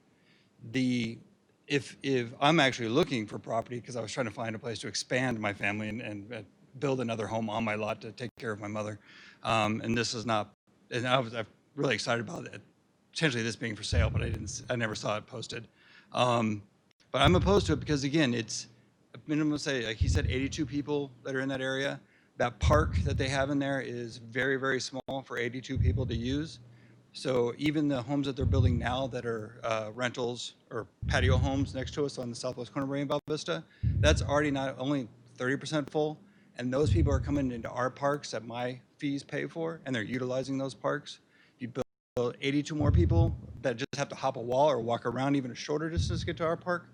If I'm actually looking for property because I was trying to find a place to expand my family and build another home on my lot to take care of my mother, and this is not. And I'm really excited about it. Potentially this being for sale, but I never saw it posted. But I'm opposed to it because again, it's a minimum. Say like he said, 82 people that are in that area. That park that they have in there is very, very small for 82 people to use. So even the homes that they're building now that are rentals or patio homes next to us on the southwest corner of Ray and Val Vista, that's already not only 30% full, and those people are coming into our parks that my fees pay for, and they're utilizing those parks. If you build 82 more people that just have to hop a wall or walk around even a shorter distance to get to our park,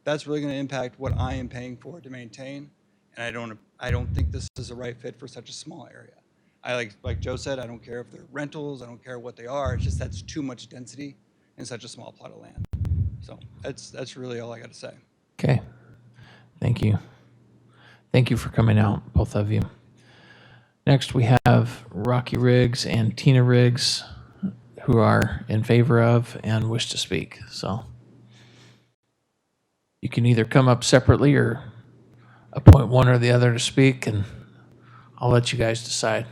that's really going to impact what I am paying for to maintain, and I don't think this is the right fit for such a small area. I like Joe said, I don't care if they're rentals, I don't care what they are. It's just that's too much density in such a small plot of land. So that's really all I got to say. Okay. Thank you. Thank you for coming out, both of you. Next, we have Rocky Riggs and Tina Riggs, who are in favor of and wish to speak. So you can either come up separately or appoint one or the other to speak, and I'll let you guys decide.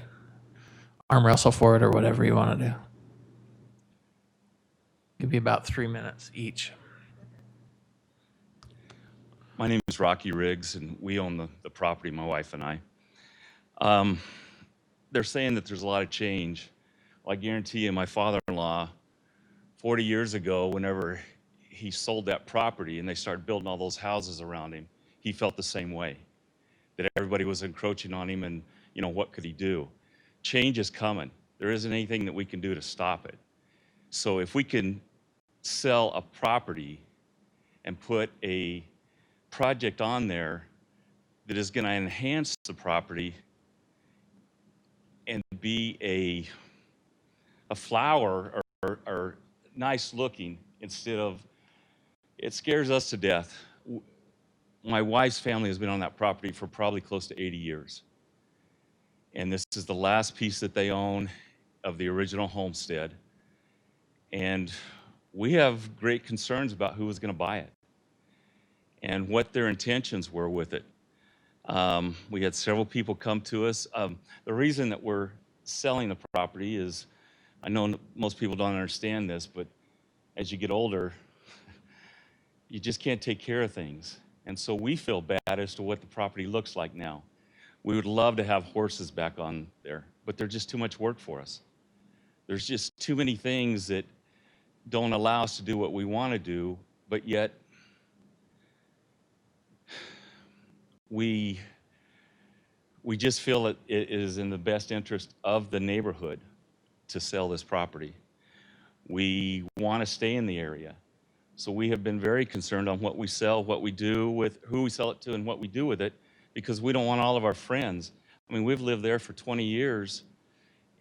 Arm wrestle for it or whatever you want to do. Give you about 3 minutes each. My name is Rocky Riggs, and we own the property, my wife and I. They're saying that there's a lot of change. Well, I guarantee you, my father-in-law, 40 years ago, whenever he sold that property and they started building all those houses around him, he felt the same way, that everybody was encroaching on him and, what could he do? Change is coming. There isn't anything that we can do to stop it. So if we can sell a property and put a project on there that is going to enhance the property and be a flower or nice looking instead of, it scares us to death. My wife's family has been on that property for probably close to 80 years. And this is the last piece that they own of the original homestead. And we have great concerns about who is going to buy it and what their intentions were with it. We had several people come to us. The reason that we're selling the property is, I know most people don't understand this, but as you get older, you just can't take care of things. And so we feel bad as to what the property looks like now. We would love to have horses back on there, but they're just too much work for us. There's just too many things that don't allow us to do what we want to do, but yet we just feel that it is in the best interest of the neighborhood to sell this property. We want to stay in the area. So we have been very concerned on what we sell, what we do with, who we sell it to and what we do with it, because we don't want all of our friends. I mean, we've lived there for 20 years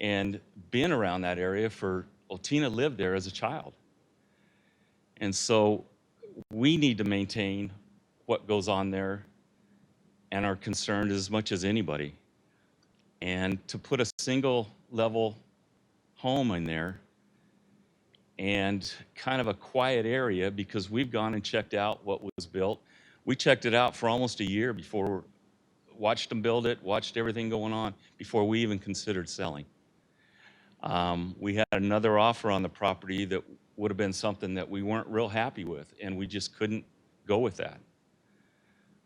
and been around that area well, Tina lived there as a child. And so we need to maintain what goes on there and are concerned as much as anybody. And to put a single level home in there and kind of a quiet area, because we've gone and checked out what was built. We checked it out for almost a year before, watched them build it, watched everything going on before we even considered selling. We had another offer on the property that would have been something that we weren't real happy with, and we just couldn't go with that.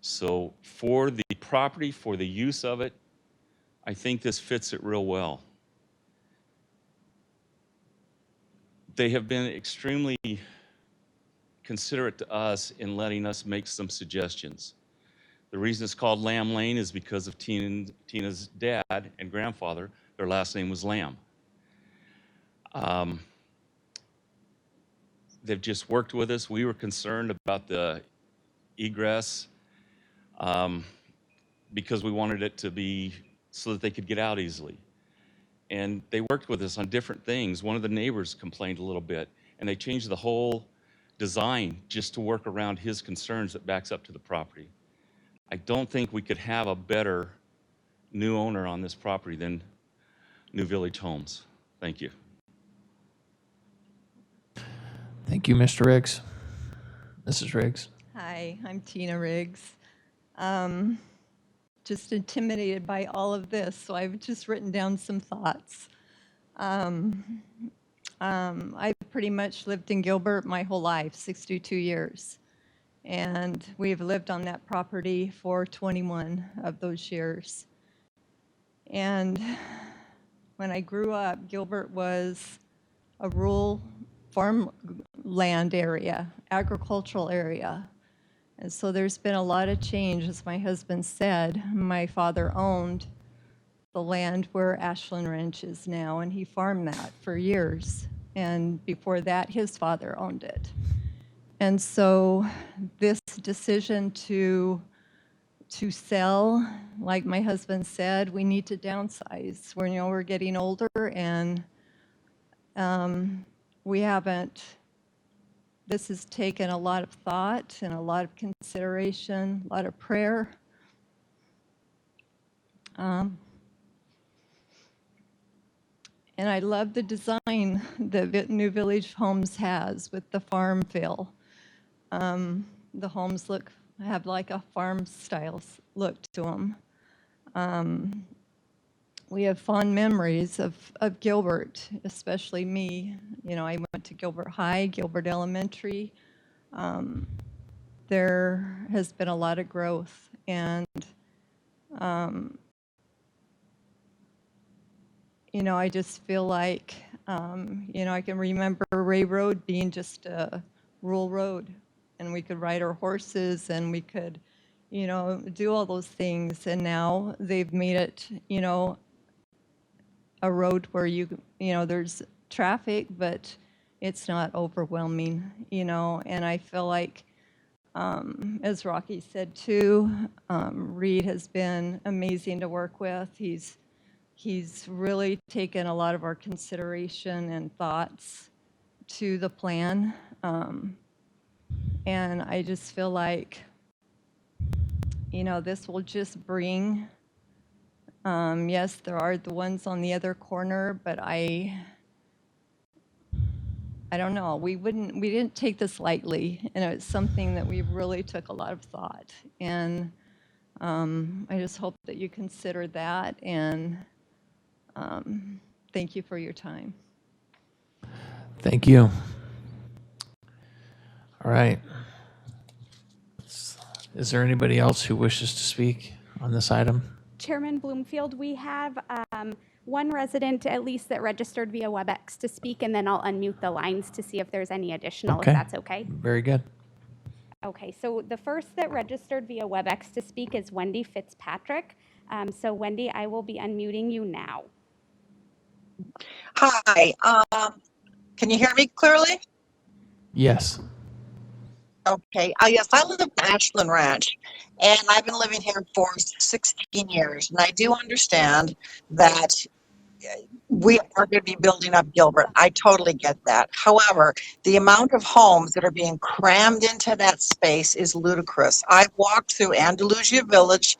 So for the property, for the use of it, I think this fits it real well. They have been extremely considerate to us in letting us make some suggestions. The reason it's called Lamb Lane is because of Tina's dad and grandfather. Their last name was Lamb. They've just worked with us. We were concerned about the egress because we wanted it to be so that they could get out easily. And they worked with us on different things. One of the neighbors complained a little bit, and they changed the whole design just to work around his concerns that backs up to the property. I don't think we could have a better new owner on this property than New Village Homes. Thank you. Thank you, Mr. Riggs. Mrs. Riggs. Hi, I'm Tina Riggs. Just intimidated by all of this, so I've just written down some thoughts. I've pretty much lived in Gilbert my whole life, 62 years. And we've lived on that property for 21 of those years. And when I grew up, Gilbert was a rural farmland area, agricultural area. And so there's been a lot of change, as my husband said. My father owned the land where Ashland Ranch is now, and he farmed that for years. And before that, his father owned it. And so this decision to sell, like my husband said, we need to downsize. We're getting older, and we haven't. This has taken a lot of thought and a lot of consideration, a lot of prayer. And I love the design that New Village Homes has with the farm feel. The homes have like a farm style look to them. We have fond memories of Gilbert, especially me. I went to Gilbert High, Gilbert Elementary. There has been a lot of growth, and I just feel like, I can remember Ray Road being just a rural road, and we could ride our horses, and we could, do all those things. And now they've made it, a road where there's traffic, but it's not overwhelming, and I feel like, as Rocky said too, Reed has been amazing to work with. He's really taken a lot of our consideration and thoughts to the plan, and I just feel like, this will just bring, yes, there are the ones on the other corner, but I don't know. We didn't take this lightly, and it's something that we really took a lot of thought. And I just hope that you consider that, and thank you for your time. Thank you. All right. Is there anybody else who wishes to speak on this item? Chairman Bloomfield, we have one resident at least that registered via WebEx to speak, and then I'll unmute the lines to see if there's any additional, if that's okay. Very good. Okay, so the first that registered via WebEx to speak is Wendy Fitzpatrick. So Wendy, I will be unmuting you now. Hi, can you hear me clearly? Yes. Okay, yes, I live in Ashland Ranch, and I've been living here for 16 years, and I do understand that we are going to be building up Gilbert. I totally get that. However, the amount of homes that are being crammed into that space is ludicrous. I've walked through Andalusia Village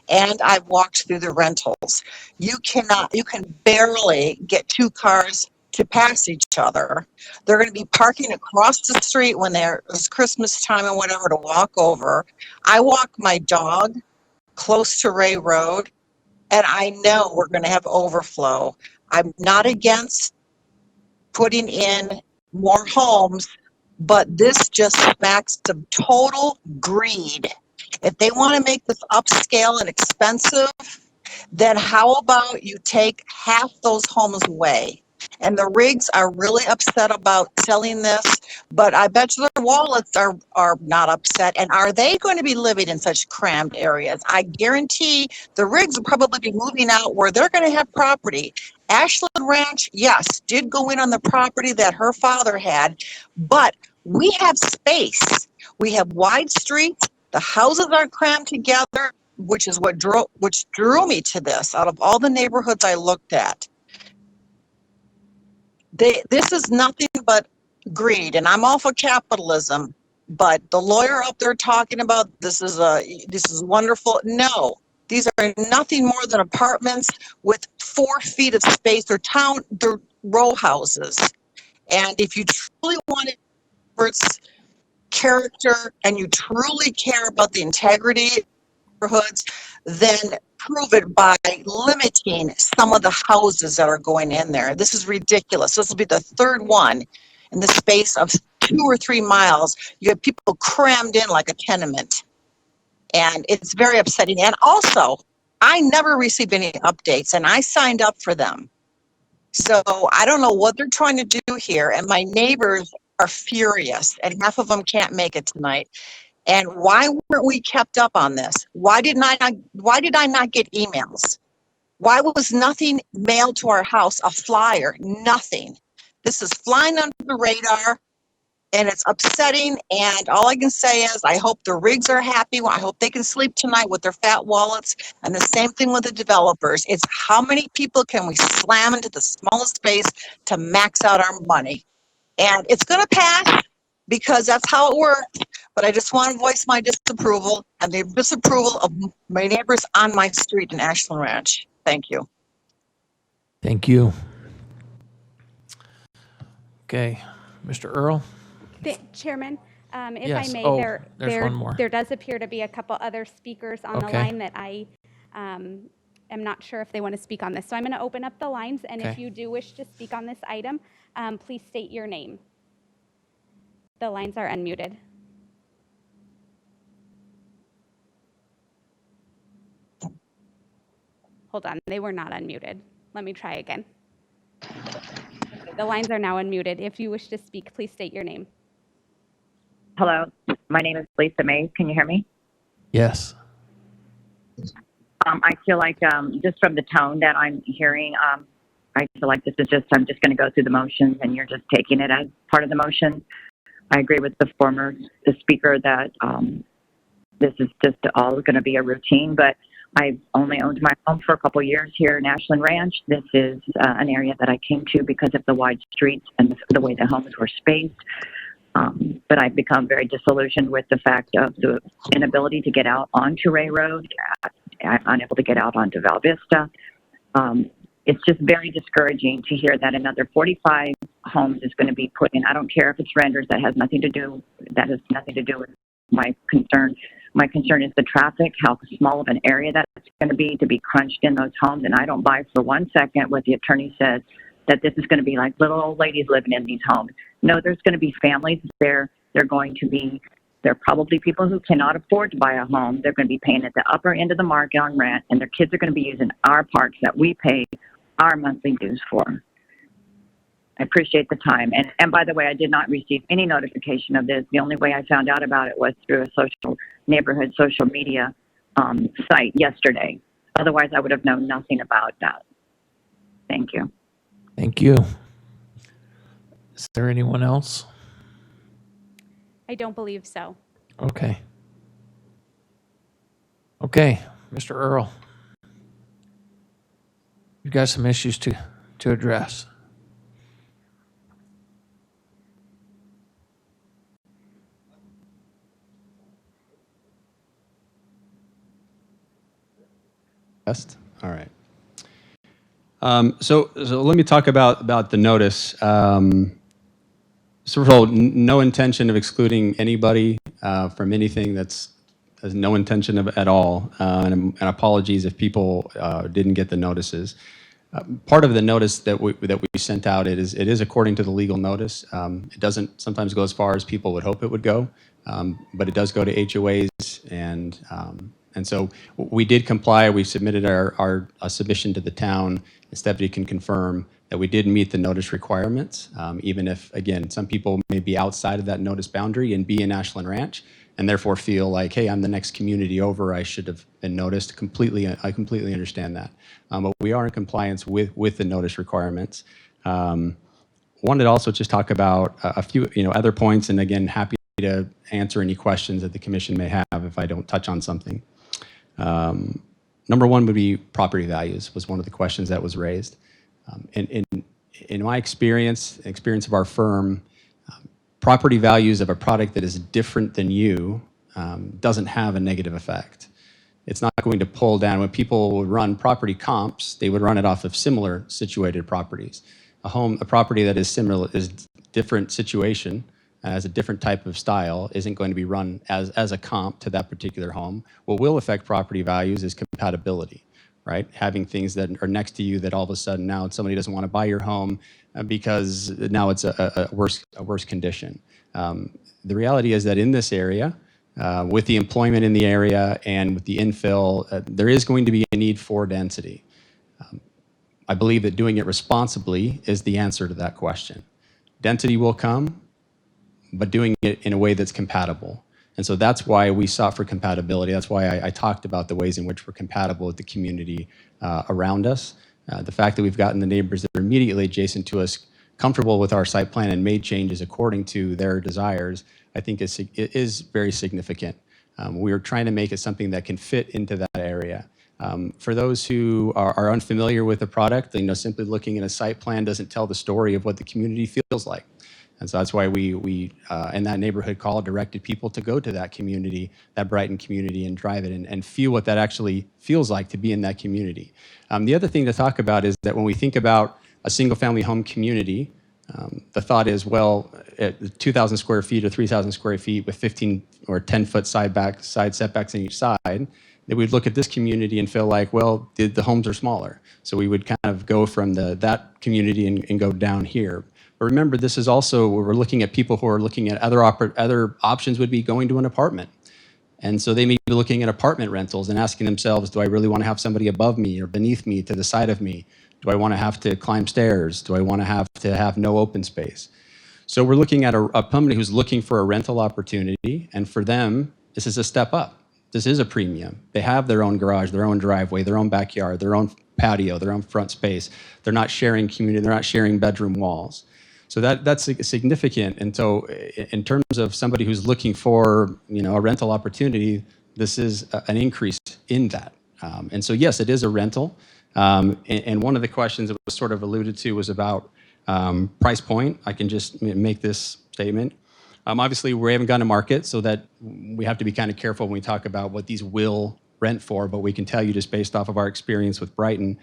and I've walked through the rentals. You can barely get two cars to pass each other. They're going to be parking across the street when it's Christmas time and whatever to walk over. I walk my dog close to Ray Road, and I know we're going to have overflow. I'm not against putting in more homes, but this just smacks of total greed. If they want to make this upscale and expensive, then how about you take half those homes away? And the Riggs are really upset about selling this, but I bet you their wallets are not upset. And are they going to be living in such crammed areas? I guarantee the Riggs will probably be moving out where they're going to have property. Ashland Ranch, yes, did go in on the property that her father had, but we have space. We have wide streets. The houses aren't crammed together, which is what drew me to this. Out of all the neighborhoods I looked at, this is nothing but greed, and I'm all for capitalism. But the lawyer up there talking about this is wonderful. No, these are nothing more than apartments with 4 feet of space. They're row houses. And if you truly want its character and you truly care about the integrity of neighborhoods, then prove it by limiting some of the houses that are going in there. This is ridiculous. This will be the third one in the space of 2 or 3 miles. You have people crammed in like a tenement, and it's very upsetting. And also, I never received any updates, and I signed up for them. So I don't know what they're trying to do here, and my neighbors are furious, and half of them can't make it tonight. And why weren't we kept up on this? Why did I not get emails? Why was nothing mailed to our house? A flyer, nothing. This is flying under the radar, and it's upsetting. And all I can say is I hope the Riggs are happy. I hope they can sleep tonight with their fat wallets. And the same thing with the developers. It's how many people can we slam into the smallest space to max out our money? And it's going to pass because that's how it works. But I just want to voice my disapproval and the disapproval of my neighbors on my street in Ashland Ranch. Thank you. Thank you. Okay, Mr. Earl? Chairman, if Yes. I may, Oh, there's one more. there does appear to be a couple other speakers on the Okay. line that I am not sure if they want to speak on this. So I'm going to open up the lines, and if Okay. you do wish to speak on this item, please state your name. The lines are unmuted. Hold on, they were not unmuted. Let me try again. The lines are now unmuted. If you wish to speak, please state your name. Hello, my name is Lisa May. Can you hear me? Yes. I feel like just from the tone that I'm hearing, I feel like this is I'm just going to go through the motions and you're just taking it as part of the motion. I agree with the speaker that this is just all going to be a routine, but I've only owned my home for a couple years here in Ashland Ranch. This is an area that I came to because of the wide streets and the way the homes were spaced. But I've become very disillusioned with the fact of the inability to get out onto Ray Road, unable to get out onto Val Vista. It's just very discouraging to hear that another 45 homes is going to be put in. I don't care if it's renters. That has nothing to do with my concern. My concern is the traffic, how small of an area that's going to be crunched in those homes. And I don't buy for 1 second what the attorney says, that this is going to be like little old ladies living in these homes. No, there's going to be families there. They're probably people who cannot afford to buy a home. They're going to be paying at the upper end of the market on rent, and their kids are going to be using our parks that we pay our monthly dues for. I appreciate the time. And by the way, I did not receive any notification of this. The only way I found out about it was through a neighborhood social media site yesterday. Otherwise, I would have known nothing about that. Thank you. Thank you. Is there anyone else? I don't believe so. Okay. Okay, Mr. Earl. You've got some issues to to address? Best? All right. So let me talk about the notice. First of all, no intention of excluding anybody from anything. There's no intention of at all. And apologies if people didn't get the notices. Part of the notice that we sent out, it is according to the legal notice. It doesn't sometimes go as far as people would hope it would go, but it does go to HOAs, and so we did comply. We submitted our submission to the town. And Stephanie can confirm that we did meet the notice requirements, even if, again, some people may be outside of that notice boundary and be in Ashland Ranch, and therefore feel like, hey, I'm the next community over, I should have been noticed. I completely understand that. But we are in compliance with the notice requirements. Wanted to also just talk about a few other points, and again, happy to answer any questions that the commission may have if I don't touch on something. Number one would be property values, was one of the questions that was raised. In my experience of our firm, property values of a product that is different than you doesn't have a negative effect. It's not going to pull down. When people would run property comps, they would run it off of similar situated properties. A property that is similar, is different situation, has a different type of style, isn't going to be run as a comp to that particular home. What will affect property values is compatibility, right? Having things that are next to you that all of a sudden now somebody doesn't want to buy your home because now it's a worse condition. The reality is that in this area, with the employment in the area and with the infill, there is going to be a need for density. I believe that doing it responsibly is the answer to that question. Density will come, but doing it in a way that's compatible. And so that's why we sought for compatibility. That's why I talked about the ways in which we're compatible with the community around us. The fact that we've gotten the neighbors that are immediately adjacent to us comfortable with our site plan and made changes according to their desires, I think is very significant. We are trying to make it something that can fit into that area. For those who are unfamiliar with the product, simply looking at a site plan doesn't tell the story of what the community feels like. And so that's why we in that neighborhood call, directed people to go to that community, that Brighton community, and drive it and feel what that actually feels like to be in that community. The other thing to talk about is that when we think about a single-family home community, the thought is, well, at 2,000 square feet or 3,000 square feet with 15 or 10-foot side setbacks on each side, that we'd look at this community and feel like, well, the homes are smaller. So we would kind of go from that community and go down here. But remember, this is also where we're looking at people who are looking at other options would be going to an apartment. And so they may be looking at apartment rentals and asking themselves, do I really want to have somebody above me or beneath me to the side of me? Do I want to have to climb stairs? Do I want to have no open space? So we're looking at a somebody who's looking for a rental opportunity, and for them, this is a step up. This is a premium. They have their own garage, their own driveway, their own backyard, their own patio, their own front space. They're not sharing community, they're not sharing bedroom walls. So that's significant. And so in terms of somebody who's looking for a rental opportunity, this is an increase in that. And so yes, it is a rental. And one of the questions that was sort of alluded to was about price point. I can just make this statement. Obviously, we haven't gone to market, so that we have to be kind of careful when we talk about what these will rent for, but we can tell you just based off of our experience with Brighton,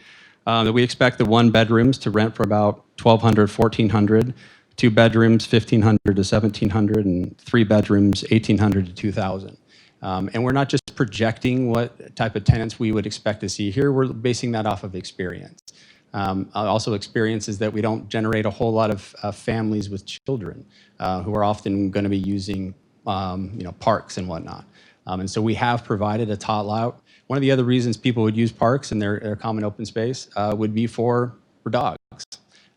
that we expect the one bedrooms to rent for about $1,200, $1,400, two bedrooms, $1,500 to $1,700, and three bedrooms, $1,800 to $2,000. And we're not just projecting what type of tenants we would expect to see here, we're basing that off of experience. Also experiences that we don't generate a whole lot of families with children who are often going to be using parks and whatnot. And so we have provided a tot lot. One of the other reasons people would use parks in their common open space would be for dogs.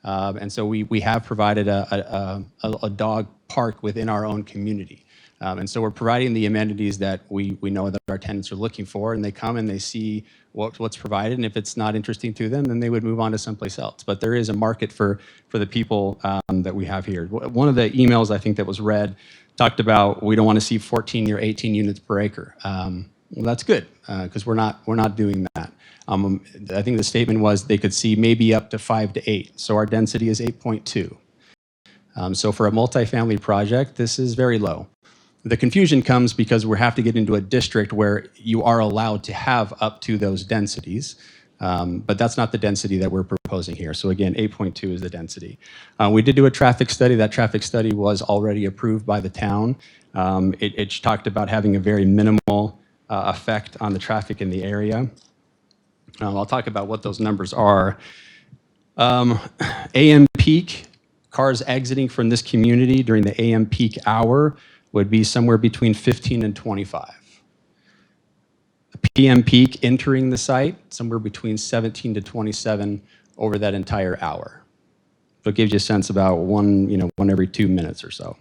And so we have provided a dog park within our own community. And so we're providing the amenities that we know that our tenants are looking for, and they come and they see what's provided, and if it's not interesting to them, then they would move on to someplace else. But there is a market for the people that we have here. One of the emails I think that was read talked about we don't want to see 14 or 18 units per acre. Well, that's good, because we're not doing that. I think the statement was they could see maybe up to 5 to 8. So our density is 8.2. So for a multifamily project, this is very low. The confusion comes because we have to get into a district where you are allowed to have up to those densities, but that's not the density that we're proposing here. So again, 8.2 is the density. We did do a traffic study. That traffic study was already approved by the town. It talked about having a very minimal effect on the traffic in the area. I'll talk about what those numbers are. AM peak, cars exiting from this community during the AM peak hour would be somewhere between 15 and 25. The PM peak entering the site, somewhere between 17 to 27 over that entire hour. So it gives you a sense about one every 2 minutes or so.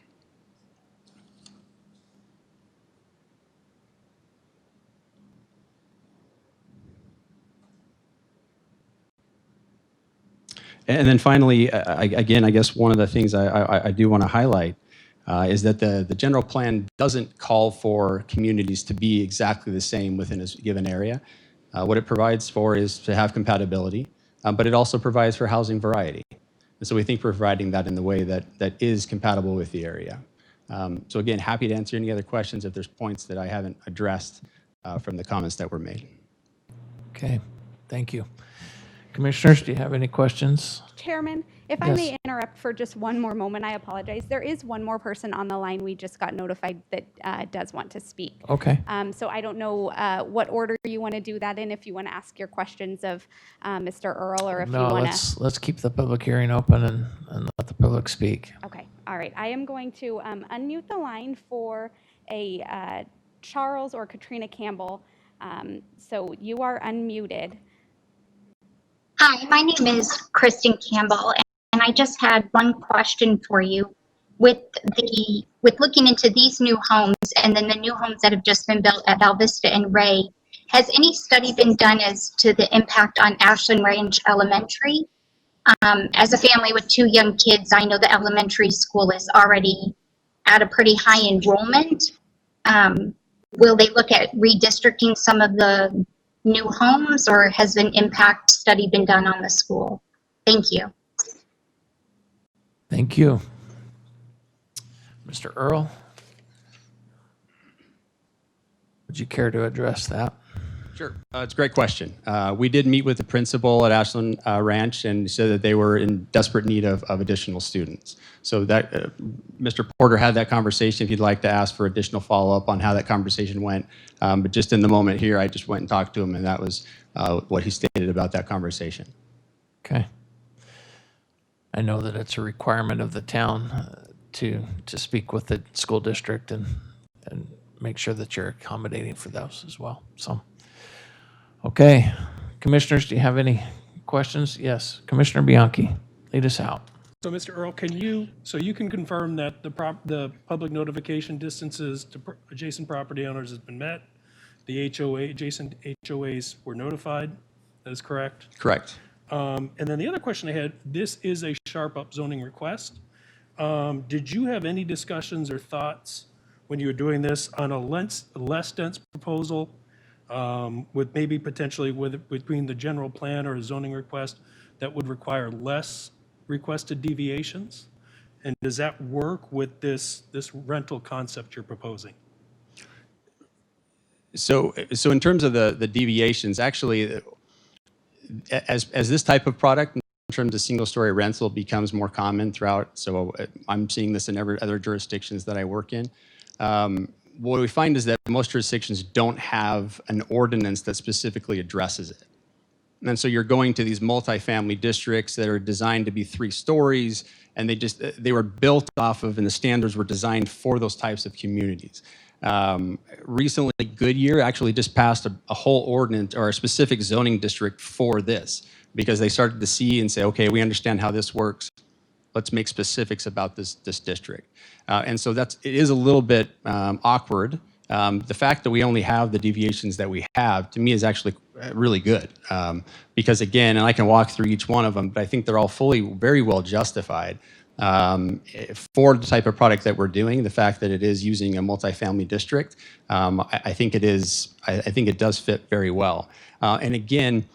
And then finally, again, I guess one of the things I do want to highlight is that the general plan doesn't call for communities to be exactly the same within a given area. What it provides for is to have compatibility, but it also provides for housing variety. And so we think we're providing that in the way that is compatible with the area. So again, happy to answer any other questions if there's points that I haven't addressed from the comments that were made. Okay, thank you. Commissioners, do you have any questions? Chairman, if I Yes. may interrupt for just one more moment, I apologize. There is one more person on the line we just got notified that does want to speak. Okay. So I don't know what order you want to do that in, if you want to ask your questions of Mr. Earl, or if you No, want to. let's keep the public hearing open and let the public speak. Okay, all right. I am going to unmute the line for a Charles or Katrina Campbell. So you are unmuted. Hi, my name is Kristen Campbell, and I just had one question for you. With looking into these new homes and then the new homes that have just been built at Alvista and Ray, has any study been done as to the impact on Ashland Range Elementary? As a family with 2 young kids, I know the elementary school is already at a pretty high enrollment. Will they look at redistricting some of the new homes, or has an impact study been done on the school? Thank you. Thank you. Mr. Earl, would you care to address that? Sure. It's a great question. We did meet with the principal at Ashland Ranch and said that they were in desperate need of additional students. So that Mr. Porter had that conversation. If you'd like to ask for additional follow-up on how that conversation went. But just in the moment here, I just went and talked to him, and that was what he stated about that conversation. Okay. I know that it's a requirement of the town to speak with the school district and make sure that you're accommodating for those as well. So, okay. Commissioners, do you have any questions? Yes. Commissioner Bianchi, lead us out. So, Mr. Earl, you can confirm that the public notification distances to adjacent property owners has been met? The adjacent HOAs were notified? That is correct? Correct. And then the other question I had, this is a sharp up zoning request. Did you have any discussions or thoughts when you were doing this on a less dense proposal with maybe potentially between the general plan or a zoning request that would require less requested deviations? And does that work with this rental concept you're proposing? So in terms of the deviations, actually, as this type of product, in terms of single-story rental, becomes more common throughout. So I'm seeing this in every other jurisdictions that I work in. What we find is that most jurisdictions don't have an ordinance that specifically addresses it. And so you're going to these multifamily districts that are designed to be 3 stories, and they were built off of, and the standards were designed for those types of communities. Recently, Goodyear actually just passed a whole ordinance or a specific zoning district for this, because they started to see and say, okay, we understand how this works. Let's make specifics about this district. And so it is a little bit awkward. The fact that we only have the deviations that we have, to me, is actually really good. Because again, and I can walk through each one of them, but I think they're all very well justified. For the type of product that we're doing, the fact that it is using a multifamily district, I think it is. I think it does fit very well. And again,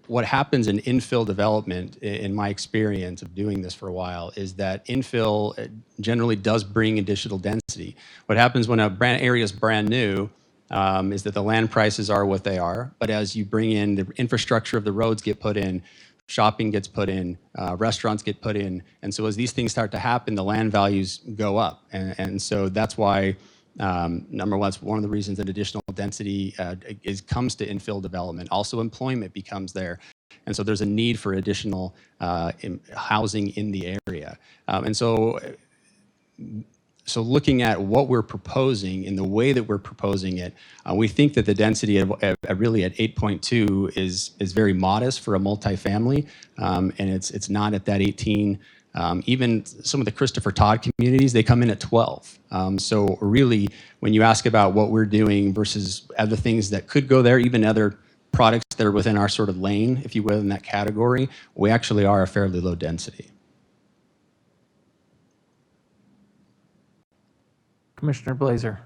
what happens in infill development, in my experience of doing this for a while, is that infill generally does bring additional density. What happens when a area is brand new is that the land prices are what they are, but as you bring in the infrastructure of the roads get put in, shopping gets put in, restaurants get put in, and so as these things start to happen, the land values go up, and so that's why. Number one, it's one of the reasons that additional density comes to infill development. Also, employment becomes there. And so there's a need for additional housing in the area. And so looking at what we're proposing in the way that we're proposing it, we think that the density really at 8.2 is very modest for a multifamily, and it's not at that 18. Even some of the Christopher Todd communities, they come in at 12. So really, when you ask about what we're doing versus other things that could go there, even other products that are within our sort of lane, if you will, in that category, we actually are a fairly low density. Commissioner Blazer.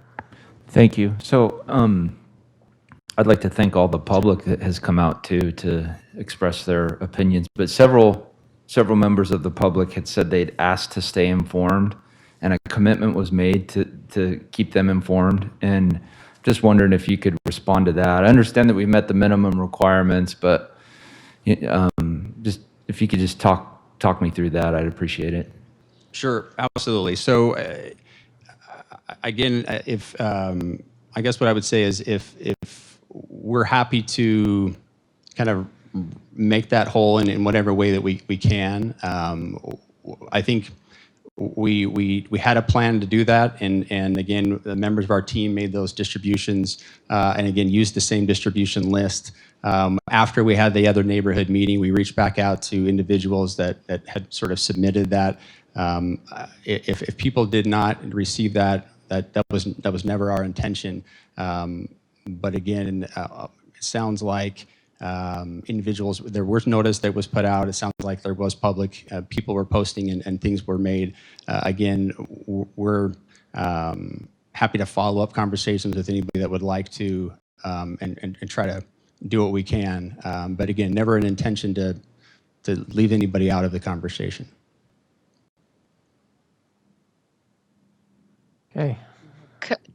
Thank you. So I'd like to thank all the public that has come out to express their opinions, but several members of the public had said they'd asked to stay informed, and a commitment was made to keep them informed. And just wondering if you could respond to that. I understand that we've met the minimum requirements, but just if you could just talk me through that, I'd appreciate it. Sure, absolutely. So again, if I guess what I would say is if we're happy to kind of make that whole in whatever way that we can. I think we had a plan to do that, and again, the members of our team made those distributions, and again used the same distribution list. After we had the other neighborhood meeting, we reached back out to individuals that had sort of submitted that. If people did not receive that was never our intention. But again, it sounds like individuals, there was notice that was put out. It sounds like there was public, people were posting and things were made. Again, we're happy to follow up conversations with anybody that would like to and try to do what we can. But again, never an intention to leave anybody out of the conversation. Okay.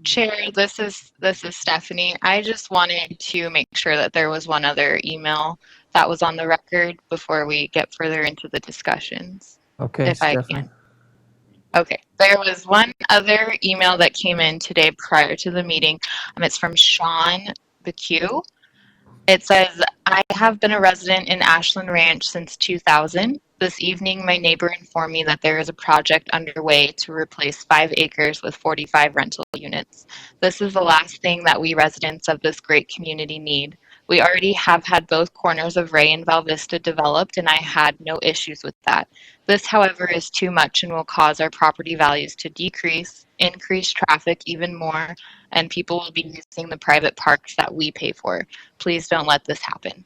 Chair, this is Stephanie. I just wanted to make sure that there was one other email that was on the record before we get further into the discussions. Okay, If I Stephanie. can. Okay, there was one other email that came in today prior to the meeting. It's from Sean BQ. It says, I have been a resident in Ashland Ranch since 2000. This evening, my neighbor informed me that there is a project underway to replace 5 acres with 45 rental units. This is the last thing that we residents of this great community need. We already have had both corners of Ray and Val Vista developed, and I had no issues with that. This, however, is too much and will cause our property values to decrease, increase traffic even more, and people will be using the private parks that we pay for. Please don't let this happen.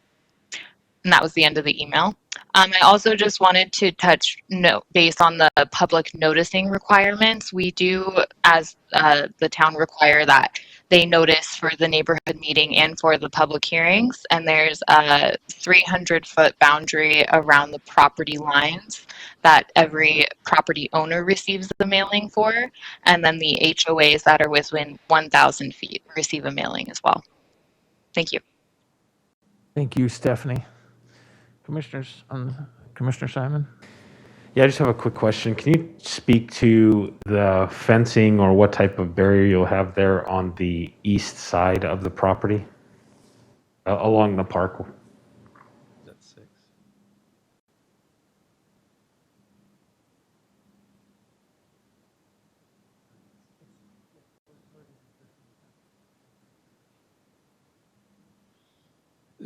And that was the end of the email. I also just wanted to touch note based on the public noticing requirements. We do, as the town, require that they notice for the neighborhood meeting and for the public hearings. And there's a 300-foot boundary around the property lines that every property owner receives the mailing for. And then the HOAs that are within 1,000 feet receive a mailing as well. Thank you. Thank you, Stephanie. Commissioners, Commissioner Simon? Yeah, I just have a quick question. Can you speak to the fencing or what type of barrier you'll have there on the east side of the property along the park? That's 6.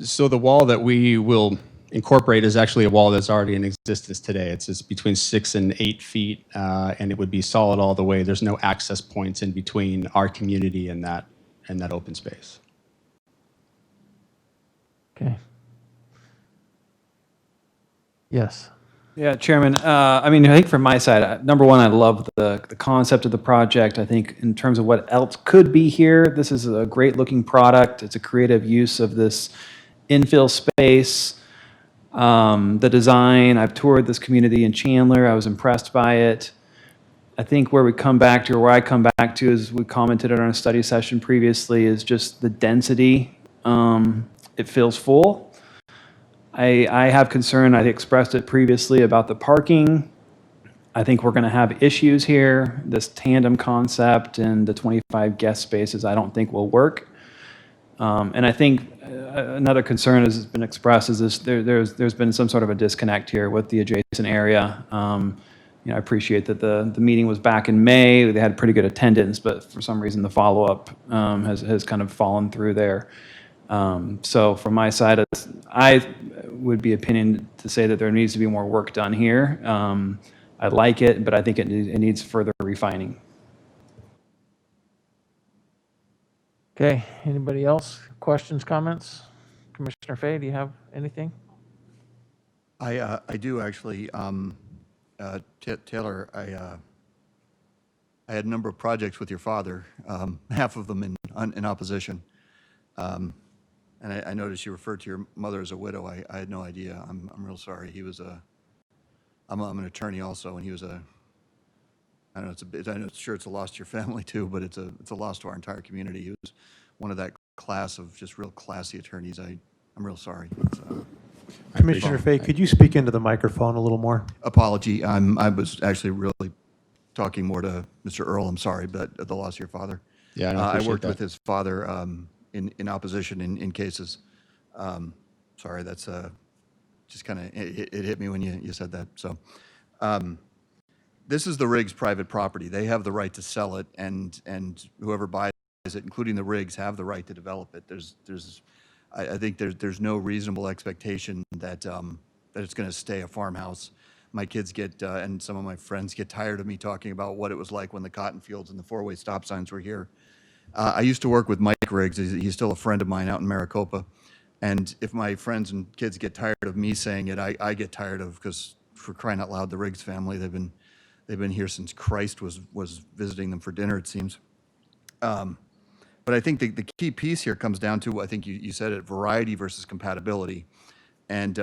So the wall that we will incorporate is actually a wall that's already in existence today. It's between 6 and 8 feet, and it would be solid all the way. There's no access points in between our community and that open space. Okay. Yes. Yeah, Chairman. I mean, I think from my side, number one, I love the concept of the project. I think in terms of what else could be here, this is a great looking product. It's a creative use of this infill space. The design, I've toured this community in Chandler. I was impressed by it. I think where we come back to, or where I come back to, is we commented on a study session previously, is just the density. It feels full. I have concern, I expressed it previously, about the parking. I think we're going to have issues here. This tandem concept and the 25 guest spaces, I don't think will work. And I think another concern has been expressed is this, there's been some sort of a disconnect here with the adjacent area. I appreciate that the meeting was back in May. They had pretty good attendance, but for some reason the follow-up has kind of fallen through there. So from my side, I would be opinion to say that there needs to be more work done here. I like it, but I think it needs further refining. Okay, anybody else? Questions, comments? Commissioner Fay, do you have anything? I do actually. Taylor, I had a number of projects with your father, half of them in opposition. And I noticed you referred to your mother as a widow. I had no idea. I'm real sorry. He was I'm an attorney also, and he was I know it's sure it's a loss to your family too, but it's a loss to our entire community. He was one of that class of just real classy attorneys. I'm real sorry. Commissioner Fay, could you speak into the microphone a little more? Apology. I was actually really talking more to Mr. Earl. I'm sorry, but at the loss of your father. Yeah, I worked with his father in opposition in cases. Sorry, that's just kind of it hit me when you said that. So, this is the Riggs' private property. They have the right to sell it, and whoever buys it, including the Riggs, have the right to develop it. I think there's no reasonable expectation that it's going to stay a farmhouse. My kids and some of my friends get tired of me talking about what it was like when the cotton fields and the four-way stop signs were here. I used to work with Mike Riggs. He's still a friend of mine out in Maricopa. And if my friends and kids get tired of me saying it, I get tired of, because for crying out loud, the Riggs family, they've been here since Christ was visiting them for dinner, it seems. But I think the key piece here comes down to, I think you said it, variety versus compatibility. And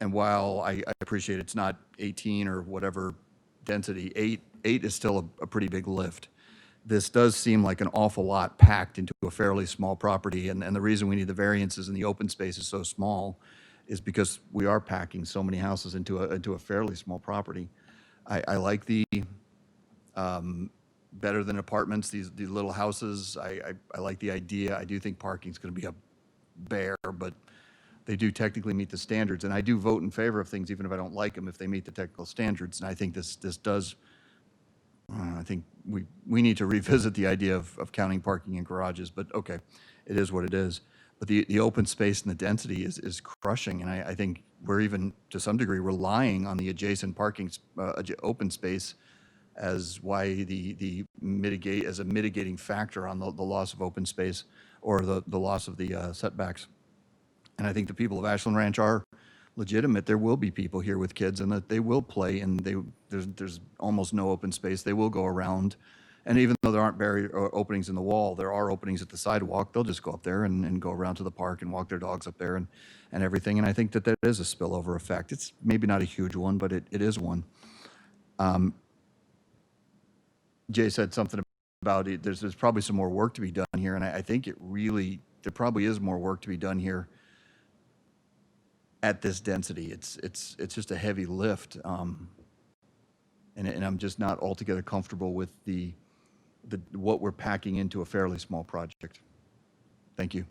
while I appreciate it's not 18 or whatever density, 8 is still a pretty big lift. This does seem like an awful lot packed into a fairly small property. And the reason we need the variances and the open space is so small is because we are packing so many houses into a fairly small property. I like the better than apartments, these little houses. I like the idea. I do think parking's going to be a bear, but they do technically meet the standards. And I do vote in favor of things, even if I don't like them, if they meet the technical standards. And I think this does. I think we need to revisit the idea of counting parking in garages. But okay, it is what it is. But the open space and the density is crushing. And I think we're even to some degree relying on the adjacent parking open space as why the mitigating factor on the loss of open space or the loss of the setbacks. And I think the people of Ashland Ranch are legitimate. There will be people here with kids, and that they will play, and there's almost no open space. They will go around, and even though there aren't barrier or openings in the wall, there are openings at the sidewalk. They'll just go up there and go around to the park and walk their dogs up there and everything. And I think that is a spillover effect. It's maybe not a huge one, but it is one. Jay said something about it. There's probably some more work to be done here, and I think there probably is more work to be done here at this density. It's just a heavy lift, and I'm just not altogether comfortable with what we're packing into a fairly small project. Thank you.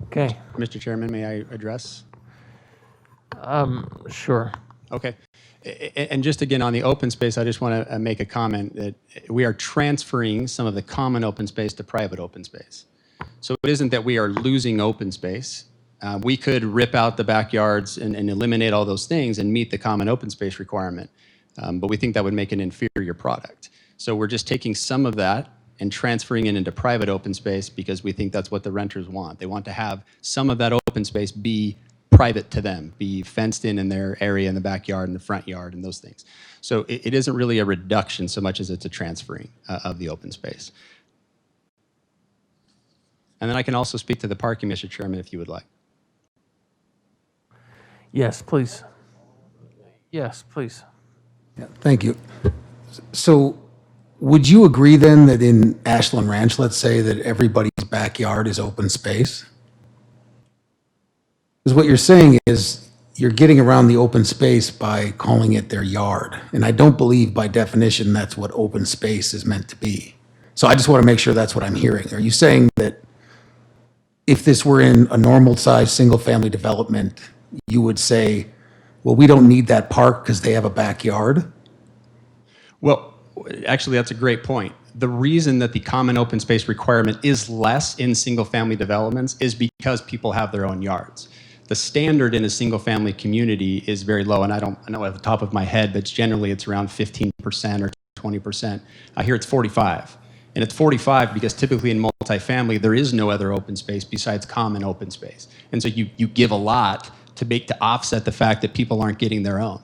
Okay. Mr. Chairman, may I address? Sure. Okay. And just again, on the open space, I just want to make a comment that we are transferring some of the common open space to private open space. So it isn't that we are losing open space. We could rip out the backyards and eliminate all those things and meet the common open space requirement. But we think that would make an inferior product. So we're just taking some of that and transferring it into private open space because we think that's what the renters want. They want to have some of that open space be private to them, be fenced in their area in the backyard and the front yard and those things. So it isn't really a reduction so much as it's a transferring of the open space. And then I can also speak to the parking, Mr. Chairman, if you would like. Yes, please. Yes, please. Thank you. So would you agree then that in Ashland Ranch, let's say that everybody's backyard is open space? Because what you're saying is you're getting around the open space by calling it their yard. And I don't believe by definition that's what open space is meant to be. So I just want to make sure that's what I'm hearing. Are you saying that if this were in a normal size single family development, you would say, well, we don't need that park because they have a backyard? Well, actually, that's a great point. The reason that the common open space requirement is less in single-family developments is because people have their own yards. The standard in a single-family community is very low, and I don't know at the top of my head, but generally it's around 15% or 20%. I hear it's 45. And it's 45 because typically in multifamily, there is no other open space besides common open space. And so you give a lot to offset the fact that people aren't getting their own.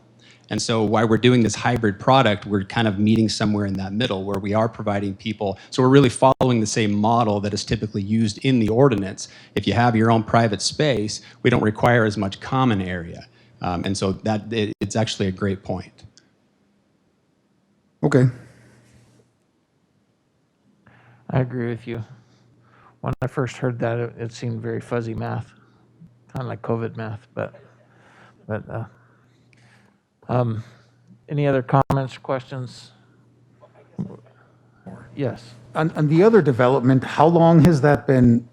And so while we're doing this hybrid product, we're kind of meeting somewhere in that middle where we are providing people. So we're really following the same model that is typically used in the ordinance. If you have your own private space, we don't require as much common area. And so it's actually a great point. Okay. I agree with you. When I first heard that, it seemed very fuzzy math, kind of like COVID math, but any other comments, questions? Yes. On the other development, how long has that been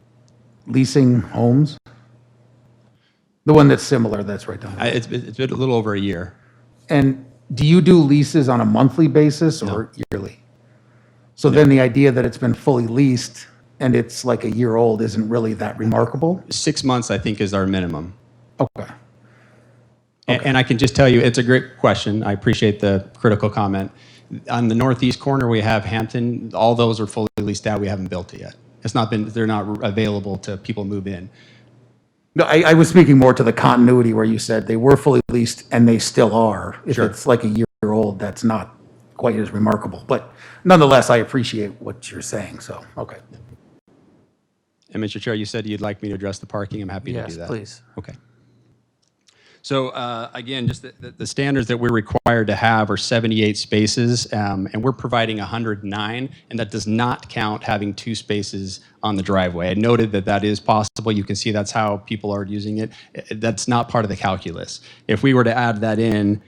leasing homes? The one that's similar, that's right down there. It's been a little over a year. And do you do leases on a monthly basis or yearly? So then the idea that it's been fully leased and it's like a year old isn't really that remarkable? 6 months, I think, is our minimum. Okay. And I can just tell you, it's a great question. I appreciate the critical comment. On the northeast corner, we have Hampton. All those are fully leased out. We haven't built it yet. They're not available to people move in. No, I was speaking more to the continuity where you said they were fully leased and they still are. If Sure. it's like a year old, that's not quite as remarkable. But nonetheless, I appreciate what you're saying, so, okay. And Mr. Chair, you said you'd like me to address the parking. I'm happy to do Yes, that. please. Okay. So again, just the standards that we're required to have are 78 spaces, and we're providing 109, and that does not count having 2 spaces on the driveway. I noted that that is possible. You can see that's how people are using it. That's not part of the calculus. If we were to add that in,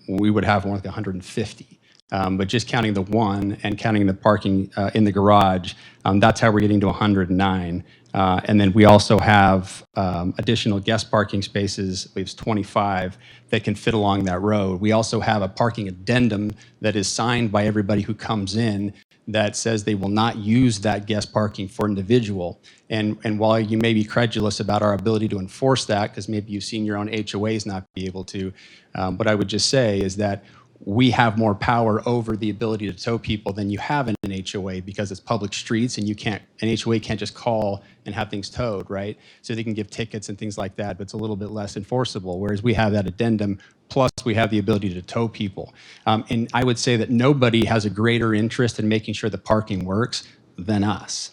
we would have more like 150. But just counting the 1 and counting the parking in the garage, that's how we're getting to 109. And then we also have additional guest parking spaces, I believe it's 25, that can fit along that road. We also have a parking addendum that is signed by everybody who comes in that says they will not use that guest parking for individual. And while you may be credulous about our ability to enforce that, because maybe you've seen your own HOAs not be able to, what I would just say is that we have more power over the ability to tow people than you have in an HOA because it's public streets and an HOA can't just call and have things towed, right? So they can give tickets and things like that, but it's a little bit less enforceable, whereas we have that addendum, plus we have the ability to tow people. And I would say that nobody has a greater interest in making sure the parking works than us,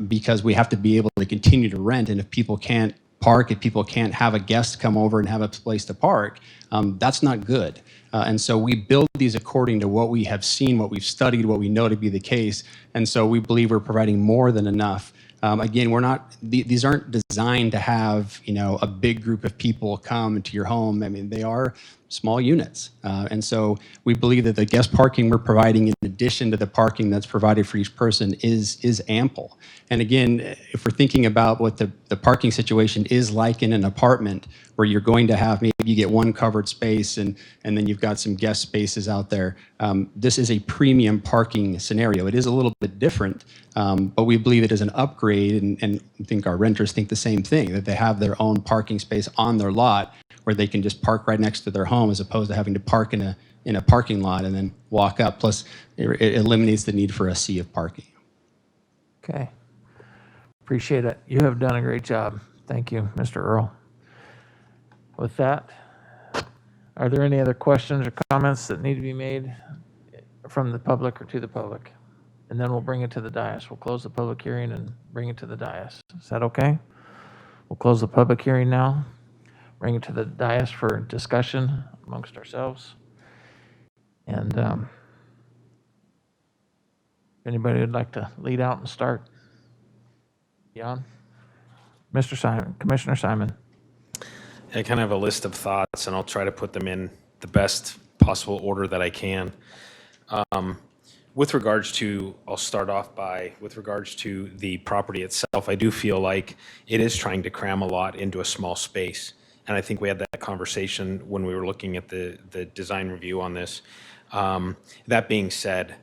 because we have to be able to continue to rent, and if people can't park, if people can't have a guest come over and have a place to park, that's not good. And so we build these according to what we have seen, what we've studied, what we know to be the case. And so we believe we're providing more than enough. Again, these aren't designed to have, a big group of people come into your home. I mean, they are small units. And so we believe that the guest parking we're providing in addition to the parking that's provided for each person is ample. And again, if we're thinking about what the parking situation is like in an apartment where you're going to have, maybe you get one covered space and then you've got some guest spaces out there, this is a premium parking scenario. It is a little bit different, but we believe it is an upgrade, and I think our renters think the same thing, that they have their own parking space on their lot where they can just park right next to their home as opposed to having to park in a parking lot and then walk up. Plus, it eliminates the need for a sea of parking. Okay. Appreciate it. You have done a great job. Thank you, Mr. Earl. With that, are there any other questions or comments that need to be made from the public or to the public? And then we'll bring it to the dais. We'll close the public hearing and bring it to the dais. Is that okay? We'll close the public hearing now, bring it to the dais for discussion amongst ourselves. And if anybody would like to lead out and start. Jan? Mr. Simon, Commissioner Simon. I kind of have a list of thoughts, and I'll try to put them in the best possible order that I can. With regards to, I'll start off by, with regards to the property itself, I do feel like it is trying to cram a lot into a small space. And I think we had that conversation when we were looking at the design review on this. That being said,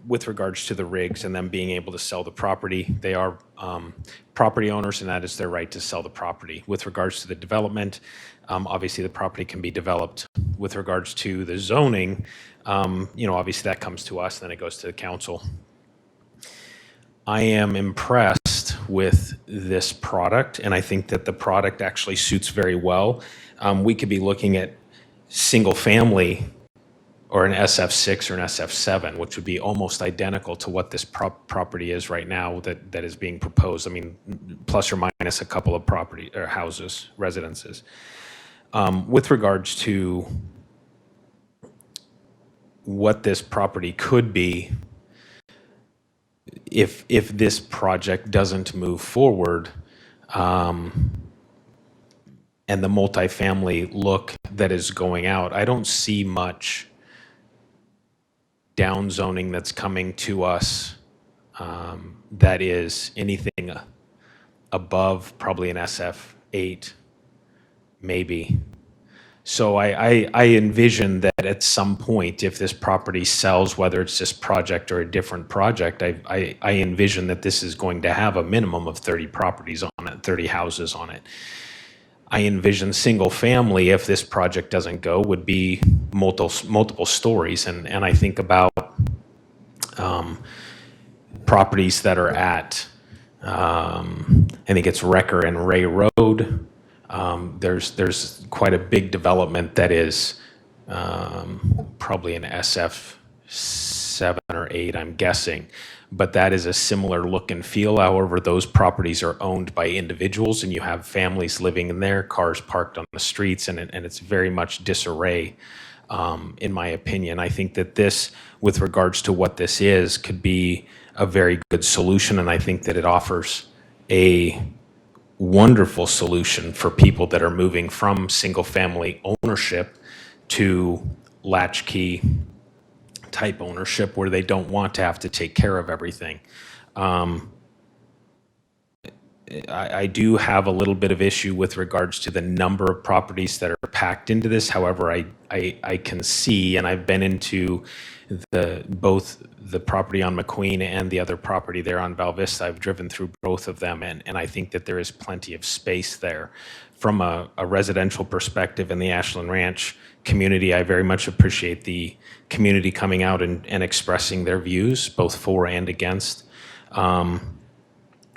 with regards to the rigs and them being able to sell the property, they are property owners, and that is their right to sell the property. With regards to the development, obviously the property can be developed. With regards to the zoning, obviously that comes to us, then it goes to the council. I am impressed with this product, and I think that the product actually suits very well. We could be looking at single family or an SF6 or an SF7, which would be almost identical to what this property is right now that is being proposed. I mean, plus or minus a couple of property or houses, residences. With regards to what this property could be, if this project doesn't move forward, and the multifamily look that is going out, I don't see much down zoning that's coming to us that is anything above probably an SF8, maybe. So I envision that at some point, if this property sells, whether it's this project or a different project, I envision that this is going to have a minimum of 30 properties on it, 30 houses on it. I envision single family, if this project doesn't go, would be multiple stories. And I think about properties that are at, I think it's Wrecker and Ray Road. There's quite a big development that is probably an SF7 or 8, I'm guessing. But that is a similar look and feel. However, those properties are owned by individuals, and you have families living in there, cars parked on the streets, and it's very much disarray, in my opinion. I think that this, with regards to what this is, could be a very good solution, and I think that it offers a wonderful solution for people that are moving from single-family ownership to latchkey type ownership, where they don't want to have to take care of everything. I do have a little bit of issue with regards to the number of properties that are packed into this. However, I can see, and I've been into both the property on McQueen and the other property there on Val Vista. I've driven through both of them, and I think that there is plenty of space there. From a residential perspective in the Ashland Ranch community, I very much appreciate the community coming out and expressing their views, both for and against.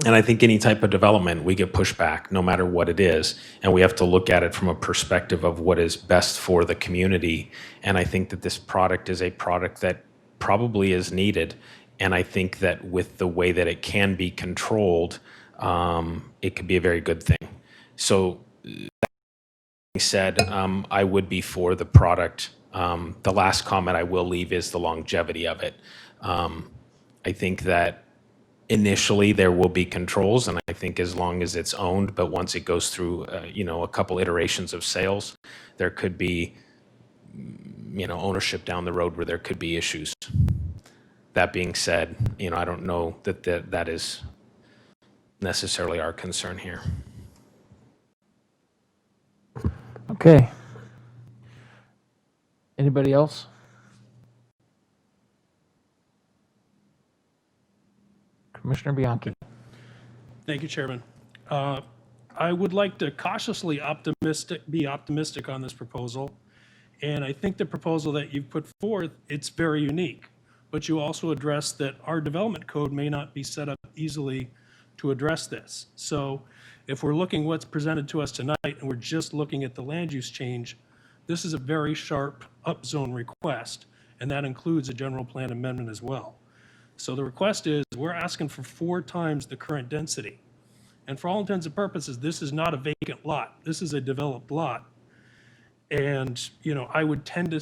And I think any type of development, we get pushback no matter what it is. And we have to look at it from a perspective of what is best for the community. And I think that this product is a product that probably is needed. And I think that with the way that it can be controlled, it could be a very good thing. So that being said, I would be for the product. The last comment I will leave is the longevity of it. I think that initially there will be controls, and I think as long as it's owned, but once it goes through, a couple iterations of sales, there could be, ownership down the road where there could be issues. That being said, I don't know that is necessarily our concern here. Okay. Anybody else? Commissioner Bianchi. Thank you, Chairman. I would like to cautiously be optimistic on this proposal. And I think the proposal that you've put forth, it's very unique. But you also address that our development code may not be set up easily to address this. So If we're looking what's presented to us tonight and we're just looking at the land use change, this is a very sharp upzone request, and that includes a general plan amendment as well. So the request is, we're asking for 4 times the current density. And for all intents and purposes, this is not a vacant lot. This is a developed lot. And, you know, I would tend to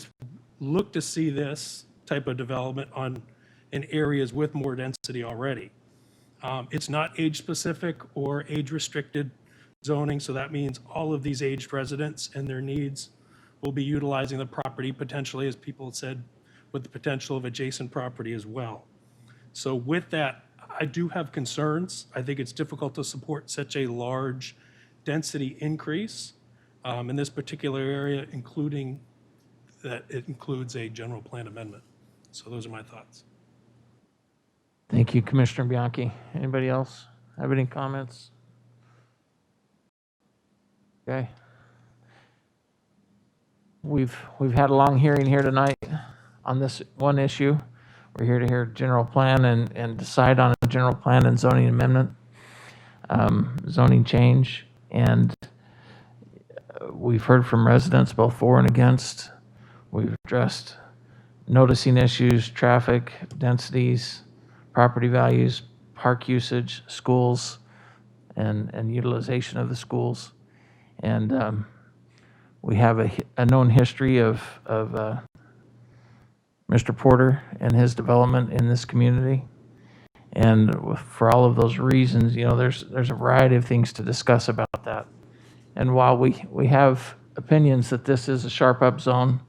look to see this type of development in areas with more density already. It's not age-specific or age-restricted zoning, so that means all of these aged residents and their needs will be utilizing the property potentially, as people said, with the potential of adjacent property as well. So with that, I do have concerns. I think it's difficult to support such a large density increase in this particular area, including that it includes a general plan amendment. So those are my thoughts. Thank you, Commissioner Bianchi. Anybody else have any comments? Okay. We've had a long hearing here tonight on this one issue. We're here to hear general plan and decide on a general plan and zoning amendment, zoning change. And we've heard from residents both for and against. We've addressed noticing issues, traffic, densities, property values, park usage, schools, and utilization of the schools. And we have a known history of Mr. Porter and his development in this community. And for all of those reasons, you know, there's a variety of things to discuss about that. And while we have opinions that this is a sharp up zone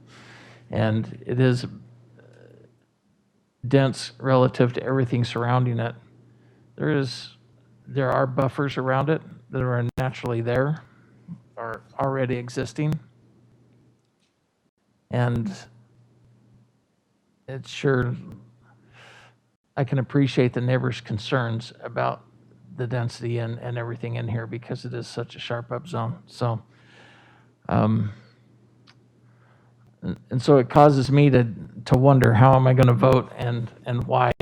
and it is dense relative to everything surrounding it, there are buffers around it that are naturally there, are already existing. And it's sure, I can appreciate the neighbors' concerns about the density and everything in here because it is such a sharp up zone. So, and so it causes me to wonder, how am I going to vote and why?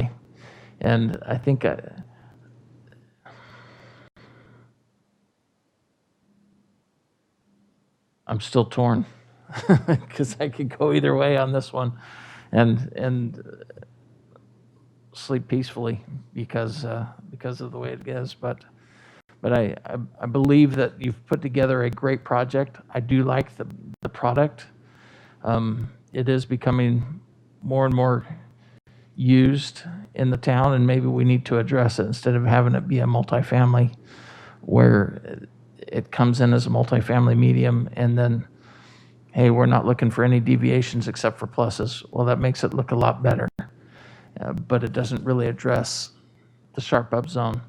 And I think I'm still torn because I could go either way on this one and sleep peacefully because of the way it is. But I believe that you've put together a great project. I do like the product. It is becoming more and more used in the town, and maybe we need to address it instead of having it be a multifamily where it comes in as a multifamily medium and then, hey, we're not looking for any deviations except for pluses. Well, that makes it look a lot better, but it doesn't really address the sharp up zone.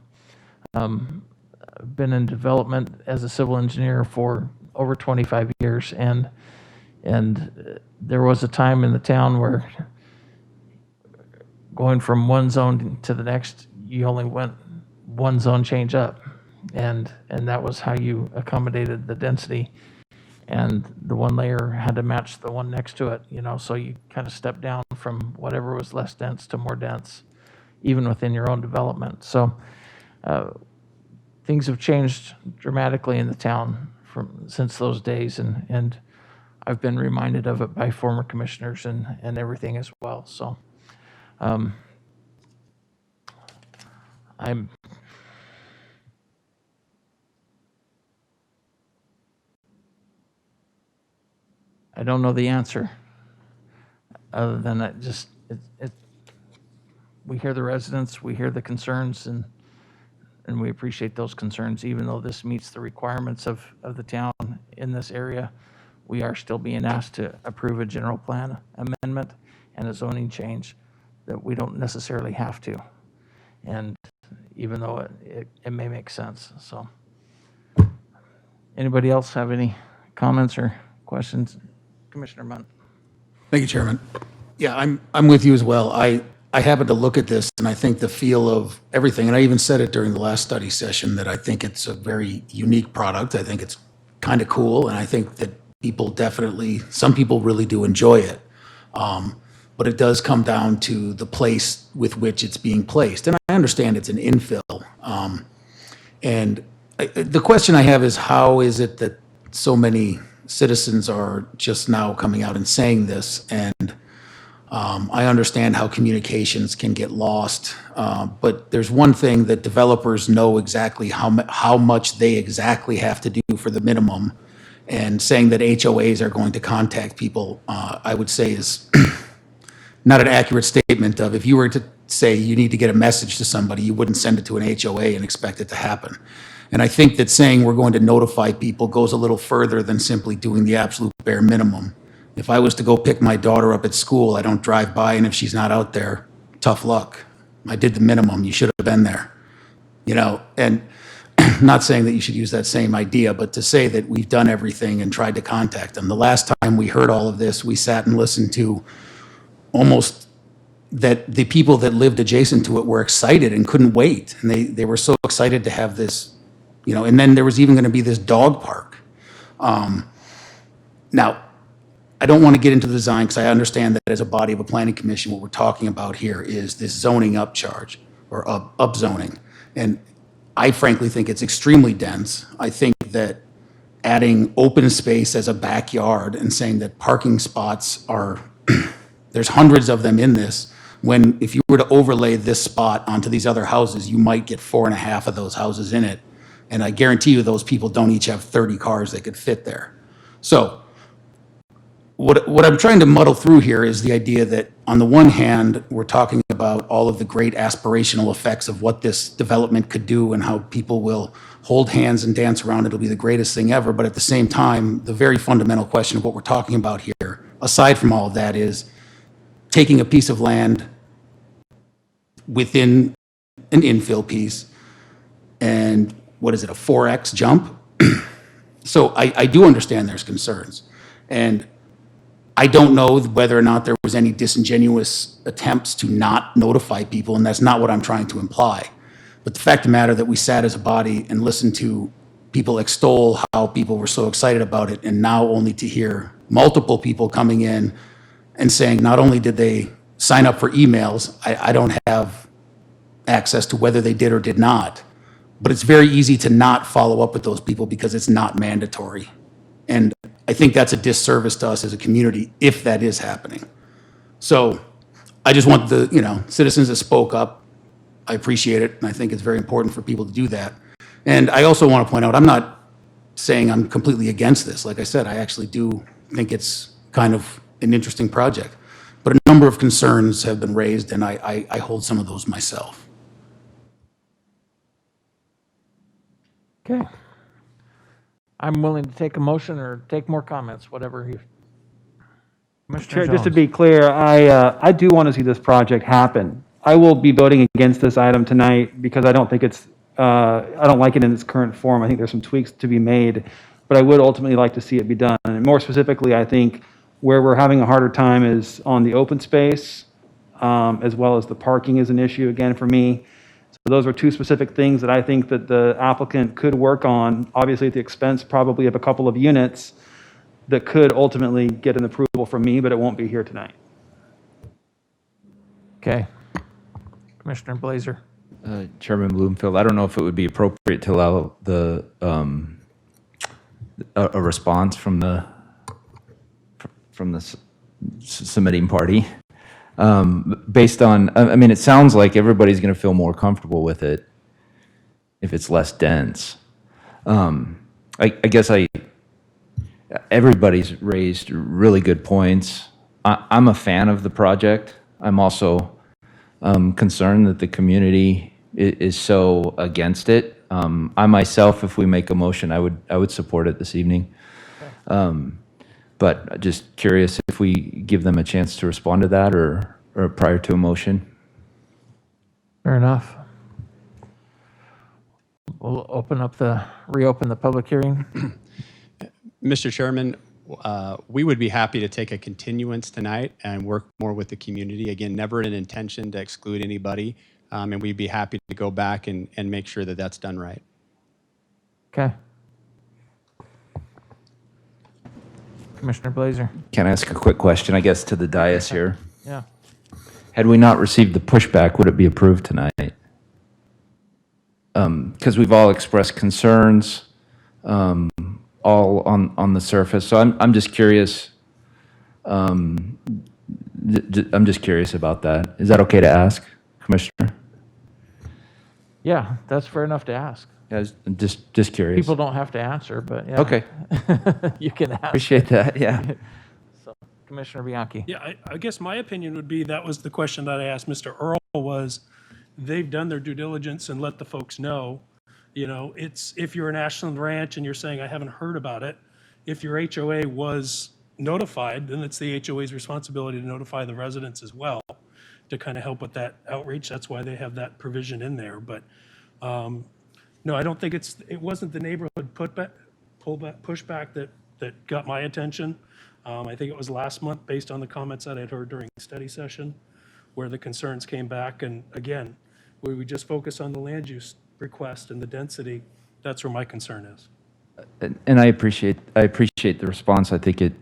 I've been in development as a civil engineer for over 25 years, and there was a time in the town where going from one zone to the next, you only went one zone change up, and that was how you accommodated the density, and the one layer had to match the one next to it, you know, so you kind of stepped down from whatever was less dense to more dense, even within your own development. So things have changed dramatically in the town since those days, and I've been reminded of it by former commissioners and everything as well. So I don't know the answer other than we hear the residents, we hear the concerns, and we appreciate those concerns. Even though this meets the requirements of the town in this area, we are still being asked to approve a general plan amendment and a zoning change that we don't necessarily have to. And even though it may make sense. So anybody else have any comments or questions? Commissioner Munt. Thank you, Chairman. Yeah, I'm with you as well. I happened to look at this, and I think the feel of everything, and I even said it during the last study session, that I think it's a very unique product. I think it's kind of cool, and I think that some people really do enjoy it. But it does come down to the place with which it's being placed. And I understand it's an infill. And the question I have is, how is it that so many citizens are just now coming out and saying this? And I understand how communications can get lost, but there's one thing that developers know exactly how much they exactly have to do for the minimum. And saying that HOAs are going to contact people, I would say is not an accurate statement of, if you were to say you need to get a message to somebody, you wouldn't send it to an HOA and expect it to happen. And I think that saying we're going to notify people goes a little further than simply doing the absolute bare minimum. If I was to go pick my daughter up at school, I don't drive by, and if she's not out there, tough luck. I did the minimum. You should have been there. You know, and not saying that you should use that same idea, but to say that we've done everything and tried to contact them. The last time we heard all of this, we sat and listened to almost that the people that lived adjacent to it were excited and couldn't wait. And they were so excited to have this, you know, and then there was even going to be this dog park. Now, I don't want to get into the design because I understand that as a body of a planning commission, what we're talking about here is this zoning upcharge or upzoning. And I frankly think it's extremely dense. I think that adding open space as a backyard and saying that parking spots are, there's hundreds of them in this, when if you were to overlay this spot onto these other houses, you might get 4.5 of those houses in it. And I guarantee you those people don't each have 30 cars they could fit there. So what I'm trying to muddle through here is the idea that on the one hand, we're talking about all of the great aspirational effects of what this development could do and how people will hold hands and dance around. It'll be the greatest thing ever. But at the same time, the very fundamental question of what we're talking about here, aside from all of that, is taking a piece of land within an infill piece and what is it, a 4X jump? So I do understand there's concerns. And I don't know whether or not there was any disingenuous attempts to not notify people, and that's not what I'm trying to imply. But the fact of the matter that we sat as a body and listened to people extol how people were so excited about it, and now only to hear multiple people coming in and saying not only did they sign up for emails, I don't have access to whether they did or did not, but it's very easy to not follow up with those people because it's not mandatory. And I think that's a disservice to us as a community if that is happening. So I just want the, you know, citizens that spoke up. I appreciate it, and I think it's very important for people to do that. And I also want to point out, I'm not saying I'm completely against this. Like I said, I actually do think it's kind of an interesting project. But a number of concerns have been raised, and I hold some of those myself. Okay. I'm willing to take a motion or take more comments, whatever you. Commissioner Chair, just to Jones. be clear, I do want to see this project happen. I will be voting against this item tonight because I don't think it's, I don't like it in its current form. I think there's some tweaks to be made, but I would ultimately like to see it be done. And more specifically, I think where we're having a harder time is on the open space, as well as the parking is an issue again for me. So those are two specific things that I think that the applicant could work on, obviously at the expense probably of a couple of units that could ultimately get an approval from me, but it won't be here tonight. Okay. Commissioner Blazer. Chairman Bloomfield, I don't know if it would be appropriate to allow the a response from the submitting party. Based on, I mean, it sounds like everybody's going to feel more comfortable with it if it's less dense. I guess everybody's raised really good points. I'm a fan of the project. I'm also concerned that the community is so against it. I myself, if we make a motion, I would support it this evening. But just curious if we give them a chance to respond to that or prior to a motion. Fair enough. We'll reopen the public hearing. Mr. Chairman, we would be happy to take a continuance tonight and work more with the community. Again, never an intention to exclude anybody, and we'd be happy to go back and make sure that that's done right. Okay. Commissioner Blazer. Can I ask a quick question, I guess, to the dais here? Yeah. Had we not received the pushback, would it be approved tonight? because we've all expressed concerns, all on the surface. So I'm just curious. I'm just curious about that. Is that okay to ask, Commissioner? Yeah, that's fair enough to ask. Yeah, just curious. People don't have to answer, but yeah. Okay. You can ask. Appreciate that. Yeah. So, Commissioner Bianchi. Yeah, I guess my opinion would be, that was the question that I asked Mr. Earl, was they've done their due diligence and let the folks know. You know, it's, if you're an Ashland Ranch and you're saying, I haven't heard about it, if your HOA was notified, then it's the HOA's responsibility to notify the residents as well, to kind of help with that outreach. That's why they have that provision in there. But no, I don't think it wasn't the neighborhood pushback that got my attention. I think it was last month, based on the comments that I'd heard during the study session, where the concerns came back. And again, where we just focus on the land use request and the density, that's where my concern is. And I appreciate the response. I think it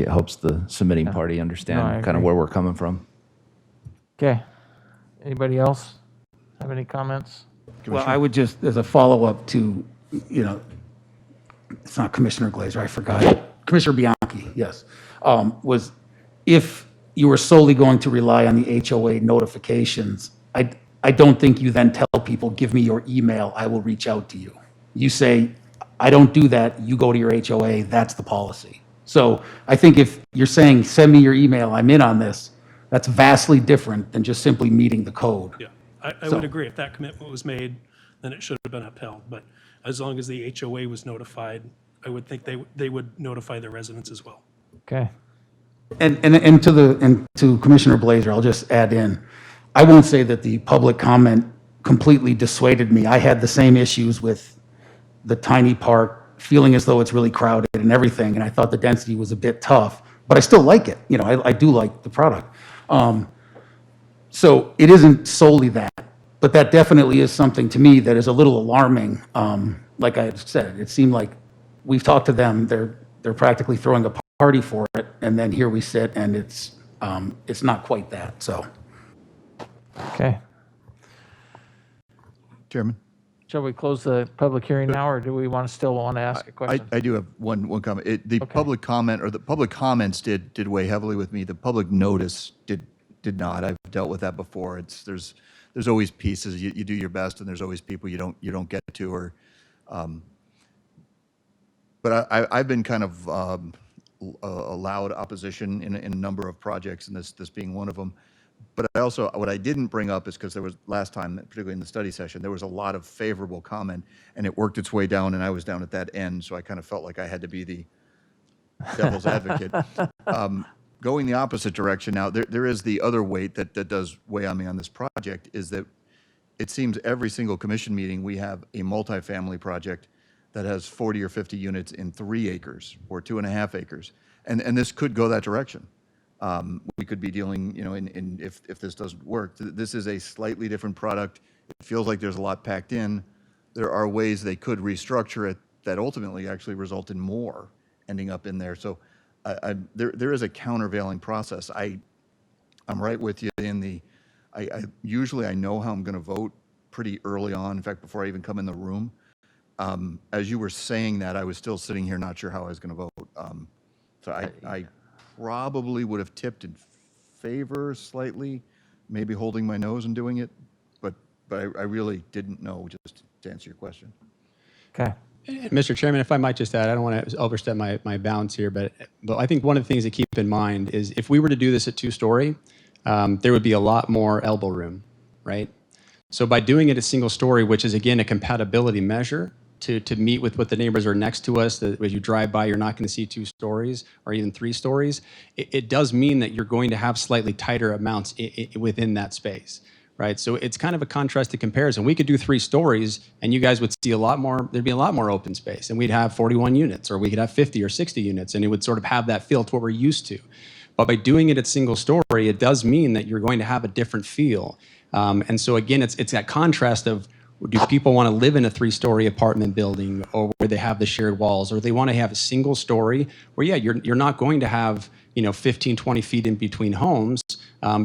helps the submitting party No, I understand kind of agree. where we're coming from. Okay. Anybody else have any comments? Well, I would just, as a follow-up to, it's not Commissioner Glazer, I forgot. Commissioner Bianchi, yes. Was if you were solely going to rely on the HOA notifications, I don't think you then tell people, give me your email, I will reach out to you. You say, I don't do that, you go to your HOA, that's the policy. So I think if you're saying, send me your email, I'm in on this, that's vastly different than just simply meeting the code. Yeah, I would agree. If that commitment was made, then it should have been upheld. But as long as the HOA was notified, I would think they would notify their residents as well. Okay. And to Commissioner Blazer, I'll just add in, I won't say that the public comment completely dissuaded me. I had the same issues with the tiny park, feeling as though it's really crowded and everything, and I thought the density was a bit tough, but I still like it. I do like the product. So it isn't solely that, but that definitely is something to me that is a little alarming. Like I said, it seemed like we've talked to them, they're practically throwing a party for it, and then here we sit and it's not quite that, so. Okay. Chairman? Shall we close the public hearing now, or do we still want to ask a question? I do have one comment. The public comment, or the public comments did weigh heavily with me. The public notice did not. I've dealt with that before. There's always pieces. You do your best, and there's always people you don't get to. Or, but I've been kind of a loud opposition in a number of projects, and this being one of them. But I also, what I didn't bring up is because there was, last time, particularly in the study session, there was a lot of favorable comment, and it worked its way down, and I was down at that end, so I kind of felt like I had to be the devil's advocate. Going the opposite direction now, there is the other weight that does weigh on me on this project, is that it seems every single commission meeting, we have a multifamily project that has 40 or 50 units in 3 acres or 2.5 acres, and this could go that direction. We could be dealing, if this doesn't work, this is a slightly different product. It feels like there's a lot packed in. There are ways they could restructure it that ultimately actually result in more ending up in there. So there is a countervailing process. I'm right with you in usually I know how I'm going to vote pretty early on. In fact, before I even come in the room. As you were saying that, I was still sitting here not sure how I was going to vote. So I probably would have tipped in favor slightly, maybe holding my nose and doing it, but I really didn't know, just to answer your question. Okay. Mr. Chairman, if I might just add, I don't want to overstep my bounds here, but I think one of the things to keep in mind is if we were to do this at 2-story, there would be a lot more elbow room, right? So by doing it a single story, which is again a compatibility measure, to meet with what the neighbors are next to us, that as you drive by, you're not going to see 2 stories or even 3 stories. It does mean that you're going to have slightly tighter amounts within that space, right? So it's kind of a contrasted comparison. We could do 3 stories and you guys would see a lot more, there'd be a lot more open space, and we'd have 41 units, or we could have 50 or 60 units, and it would sort of have that feel to what we're used to. But by doing it at single story, it does mean that you're going to have a different feel. And so again, it's that contrast of, do people want to live in a 3-story apartment building, or where they have the shared walls, or they want to have a single story where, yeah, you're not going to have 15, 20 feet in between homes,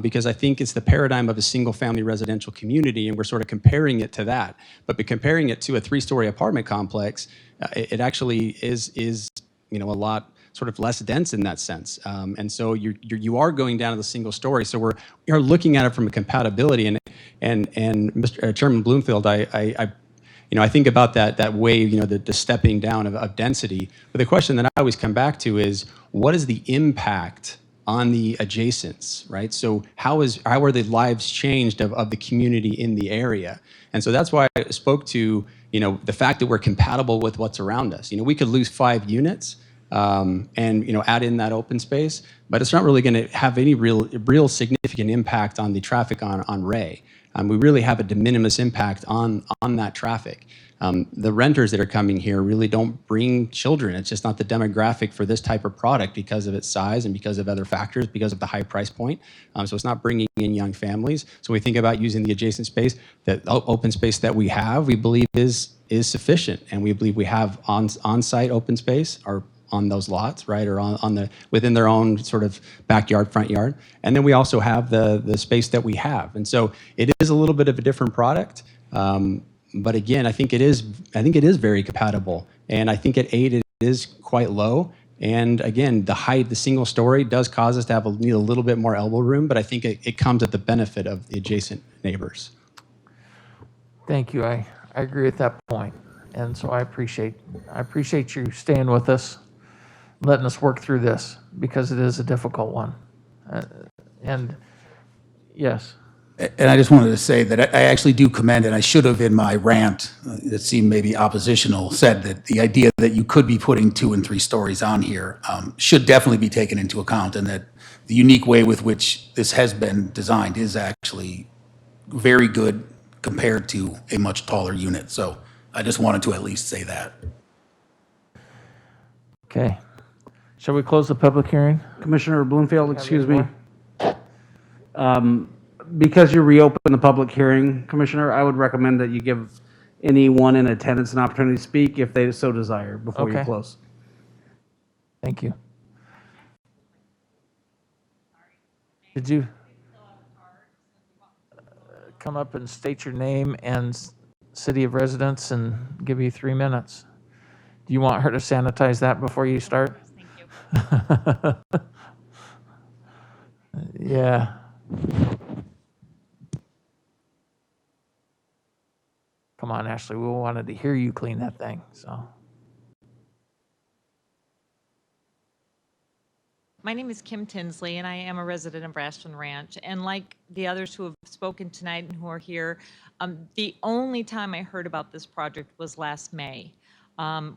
because I think it's the paradigm of a single-family residential community, and we're sort of comparing it to that. But by comparing it to a 3-story apartment complex, it actually is a lot sort of less dense in that sense. And so you are going down to the single story. So we're looking at it from a compatibility. And Mr. Chairman Bloomfield, I think about that wave, the stepping down of density. But the question that I always come back to is, what is the impact on the adjacents, right? So how are the lives changed of the community in the area? And so that's why I spoke to, the fact that we're compatible with what's around us. We could lose 5 units and, add in that open space, but it's not really going to have any real significant impact on the traffic on Ray. We really have a de minimis impact on that traffic. The renters that are coming here really don't bring children. It's just not the demographic for this type of product because of its size and because of other factors, because of the high price point. So it's not bringing in young families. So we think about using the adjacent space, that open space that we have, we believe is sufficient. And we believe we have on-site open space or on those lots, right, or within their own sort of backyard, front yard. And then we also have the space that we have. And so it is a little bit of a different product. But again, I think it is very compatible. And I think at 8, it is quite low. And again, the height, the single story does cause us to need a little bit more elbow room, but I think it comes at the benefit of the adjacent neighbors. Thank you. I agree with that point. And so I appreciate you staying with us, letting us work through this, because it is a difficult one. And yes. And I just wanted to say that I actually do commend, and I should have in my rant that seemed maybe oppositional, said that the idea that you could be putting 2 and 3 stories on here should definitely be taken into account, and that the unique way with which this has been designed is actually very good compared to a much taller unit. So I just wanted to at least say that. Okay. Shall we close the public hearing? Commissioner Bloomfield, excuse me. Because you reopened the public hearing, Commissioner, I would recommend that you give anyone in attendance an opportunity to speak if they so desire before you Okay. close. Thank you. Did you come up and state your name and city of residence and give you 3 minutes? Do you want her to sanitize that before you start? Thank you. Yeah. Come on, Ashley, we wanted to hear you clean that thing, so. My name is Kim Tinsley, and I am a resident of Ashland Ranch. And like the others who have spoken tonight and who are here, the only time I heard about this project was last May.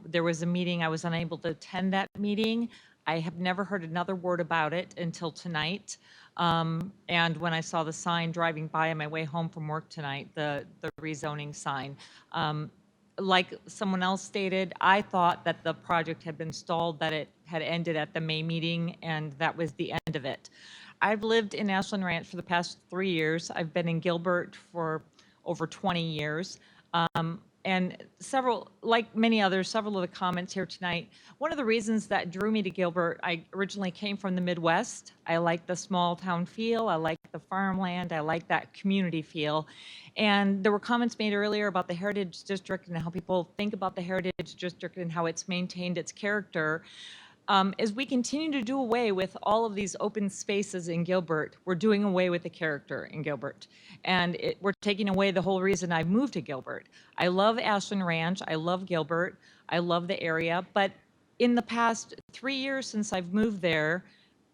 There was a meeting, I was unable to attend that meeting. I have never heard another word about it until tonight. And when I saw the sign driving by on my way home from work tonight, the rezoning sign. Like someone else stated, I thought that the project had been stalled, that it had ended at the May meeting, and that was the end of it. I've lived in Ashland Ranch for the past 3 years. I've been in Gilbert for over 20 years. And like many others, several of the comments here tonight, one of the reasons that drew me to Gilbert, I originally came from the Midwest. I like the small town feel. I like the farmland. I like that community feel. And there were comments made earlier about the Heritage District and how people think about the Heritage District and how it's maintained its character. As we continue to do away with all of these open spaces in Gilbert, we're doing away with the character in Gilbert. And we're taking away the whole reason I moved to Gilbert. I love Ashland Ranch. I love Gilbert. I love the area. But in the past 3 years since I've moved there,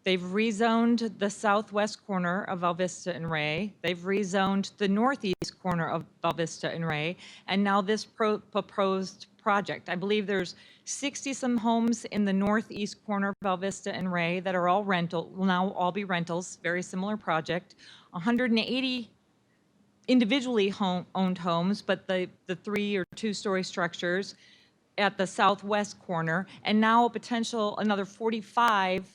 they've rezoned the southwest corner of Val Vista and Ray. They've rezoned the northeast corner of Val Vista and Ray. And now this proposed project. I believe there's 60-some homes in the northeast corner of Val Vista and Ray that are all rental, will now all be rentals, very similar project. 180 individually owned homes, but the 3 or 2-story structures at the southwest corner, and now a potential another 45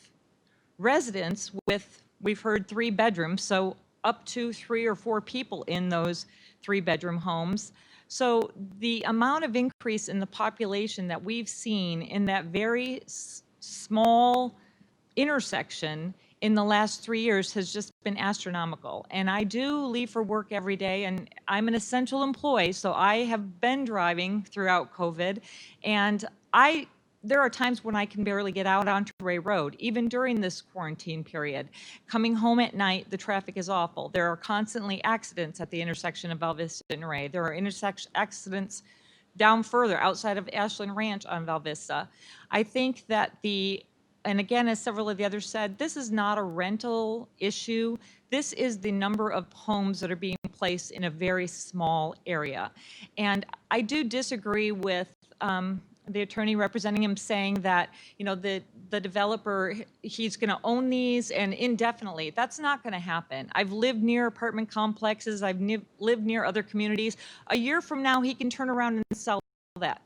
residents with, we've heard, 3 bedrooms, so up to 3 or 4 people in those 3-bedroom homes. So the amount of increase in the population that we've seen in that very small intersection in the last 3 years has just been astronomical. And I do leave for work every day, and I'm an essential employee, so I have been driving throughout COVID. And there are times when I can barely get out onto Ray Road, even during this quarantine period. Coming home at night, the traffic is awful. There are constantly accidents at the intersection of Val Vista and Ray. There are accidents down further outside of Ashland Ranch on Val Vista. I think that and again, as several of the others said, this is not a rental issue. This is the number of homes that are being placed in a very small area. And I do disagree with the attorney representing him saying that, the developer, he's going to own these and indefinitely. That's not going to happen. I've lived near apartment complexes. I've lived near other communities. A year from now, he can turn around and sell that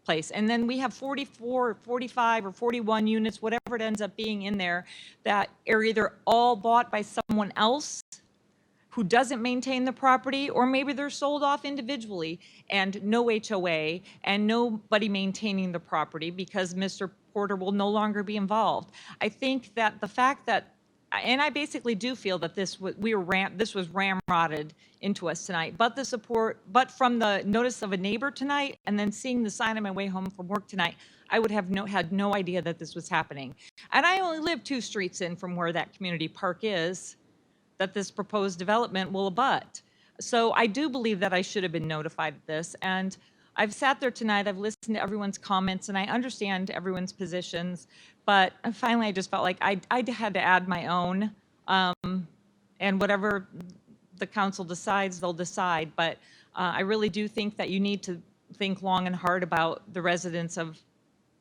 place. And then we have 44, 45, or 41 units, whatever it ends up being in there, that are either all bought by someone else who doesn't maintain the property, or maybe they're sold off individually and no HOA and nobody maintaining the property because Mr. Porter will no longer be involved. I think that the fact that, and I basically do feel that this was ramrodded into us tonight, but from the notice of a neighbor tonight and then seeing the sign on my way home from work tonight, I would have had no idea that this was happening. And I only live 2 streets in from where that community park is, that this proposed development will abut. So I do believe that I should have been notified of this. And I've sat there tonight, I've listened to everyone's comments, and I understand everyone's positions, but finally I just felt like I had to add my own, and whatever the council decides, they'll decide. But I really do think that you need to think long and hard about the residents of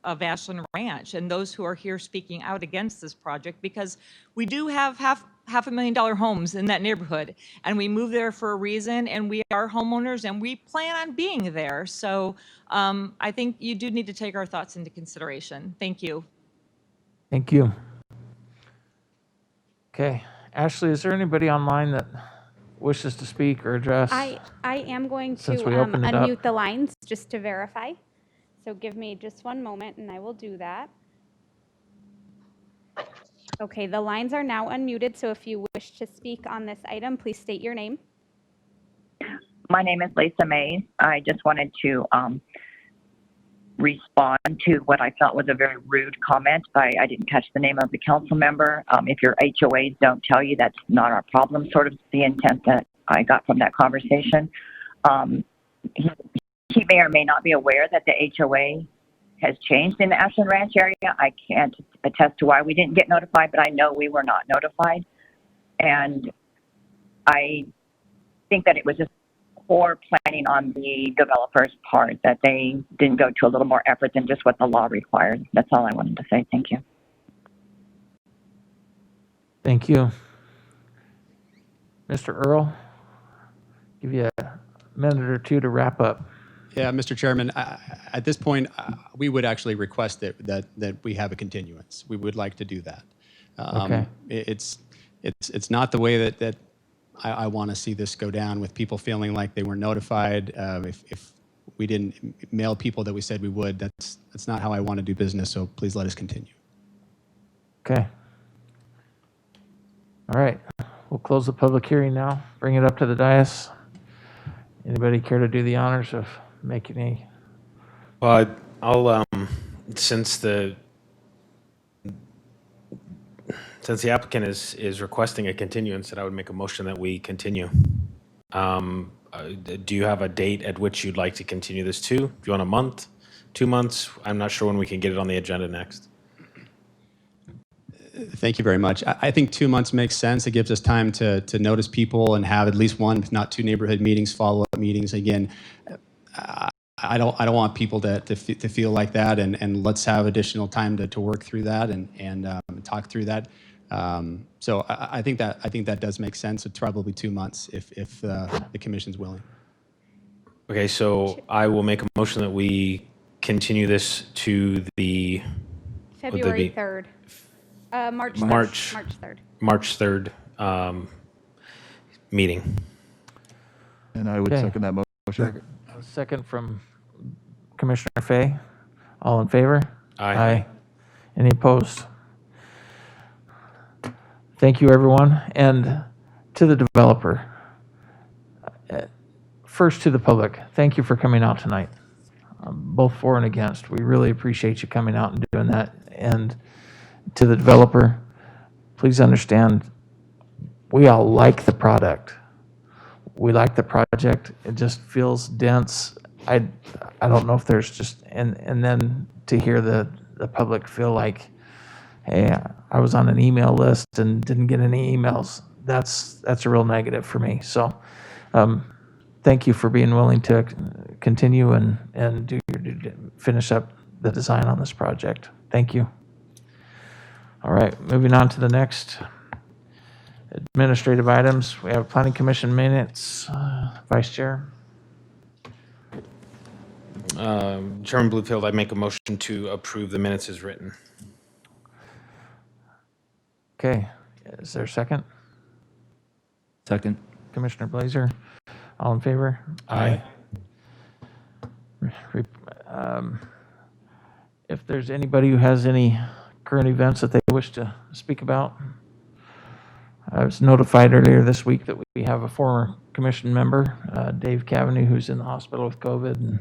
Ashland Ranch and those who are here speaking out against this project, because we do have $500,000 homes in that neighborhood, and we moved there for a reason, and we are homeowners, and we plan on being there. So I think you do need to take our thoughts into consideration. Thank you. Thank you. Okay. Ashley, is there anybody online that wishes to speak or address? I am going to Since we opened it up. unmute the lines just to verify. So give me just one moment and I will do that. Okay, the lines are now unmuted, so if you wish to speak on this item, please state your name. My name is Lisa Mays. I just wanted to respond to what I felt was a very rude comment. I didn't catch the name of the council member. If your HOAs don't tell you, that's not our problem, sort of the intent that I got from that conversation. He may or may not be aware that the HOA has changed in the Ashland Ranch area. I can't attest to why we didn't get notified, but I know we were not notified. And I think that it was just poor planning on the developer's part, that they didn't go to a little more effort than just what the law required. That's all I wanted to say. Thank you. Thank you. Mr. Earl, give you a minute or two to wrap up. Yeah, Mr. Chairman, at this point, we would actually request that we have a continuance. We would like to do that. Okay. It's not the way that I want to see this go down, with people feeling like they were notified. If we didn't mail people that we said we would, that's not how I want to do business. So please let us continue. Okay. All right. We'll close the public hearing now. Bring it up to the dais. Anybody care to do the honors of making a? Well, I'll since the applicant is requesting a continuance, that I would make a motion that we continue. Do you have a date at which you'd like to continue this to? Do you want a month, 2 months? I'm not sure when we can get it on the agenda next. Thank you very much. I think 2 months makes sense. It gives us time to notice people and have at least one, if not 2 neighborhood meetings, follow-up meetings. Again, I don't want people to feel like that, and let's have additional time to work through that and talk through that. So I think that does make sense. It's probably 2 months if the commission's willing. Okay, so I will make a motion that we continue this to the February 3rd. March 3rd. March 3rd meeting. And I would Okay. second that motion. Second from Commissioner Fay. All in favor? Aye. Any opposed? Thank you, everyone. And to the developer, first to the public, thank you for coming out tonight, both for and against. We really appreciate you coming out and doing that. And to the developer, please understand, we all like the product. We like the project. It just feels dense. I don't know if there's just, and then to hear the public feel like, hey, I was on an email list and didn't get any emails. That's a real negative for me. So thank you for being willing to continue and finish up the design on this project. Thank you. All right, moving on to the next administrative items. We have Planning Commission minutes. Vice Chair. Chairman Bluefield, I make a motion to approve the minutes as written. Okay, is there a second? Second. Commissioner Blazer, all in favor? Aye. If there's anybody who has any current events that they wish to speak about, I was notified earlier this week that we have a former commission member, Dave Cavaney, who's in the hospital with COVID.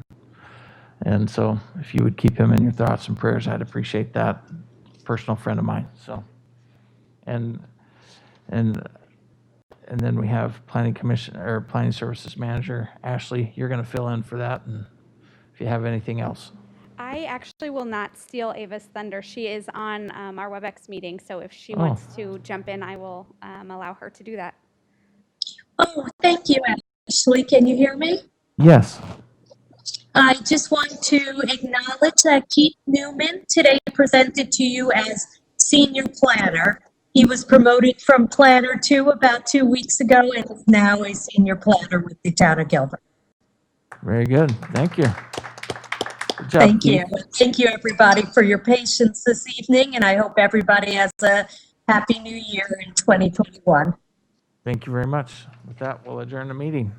And so if you would keep him in your thoughts and prayers, I'd appreciate that. Personal friend of mine. So, and then we have Planning Commission or Planning Services Manager, Ashley. You're going to fill in for that. And if you have anything else. I actually will not steal Ava's thunder. She is on our WebEx meeting, so if she wants to jump in, I will allow her to do that. Oh, thank you, Ashley. Can you hear me? Yes. I just want to acknowledge that Keith Newman today presented to you as Senior Planner. He was promoted from Planner 2 about 2 weeks ago and is now a Senior Planner with the town of Gilbert. Very good. Thank you. Good job, Thank Keith. you. Thank you, everybody, for your patience this evening, and I hope everybody has a happy new year in 2021. Thank you very much. With that, we'll adjourn the meeting.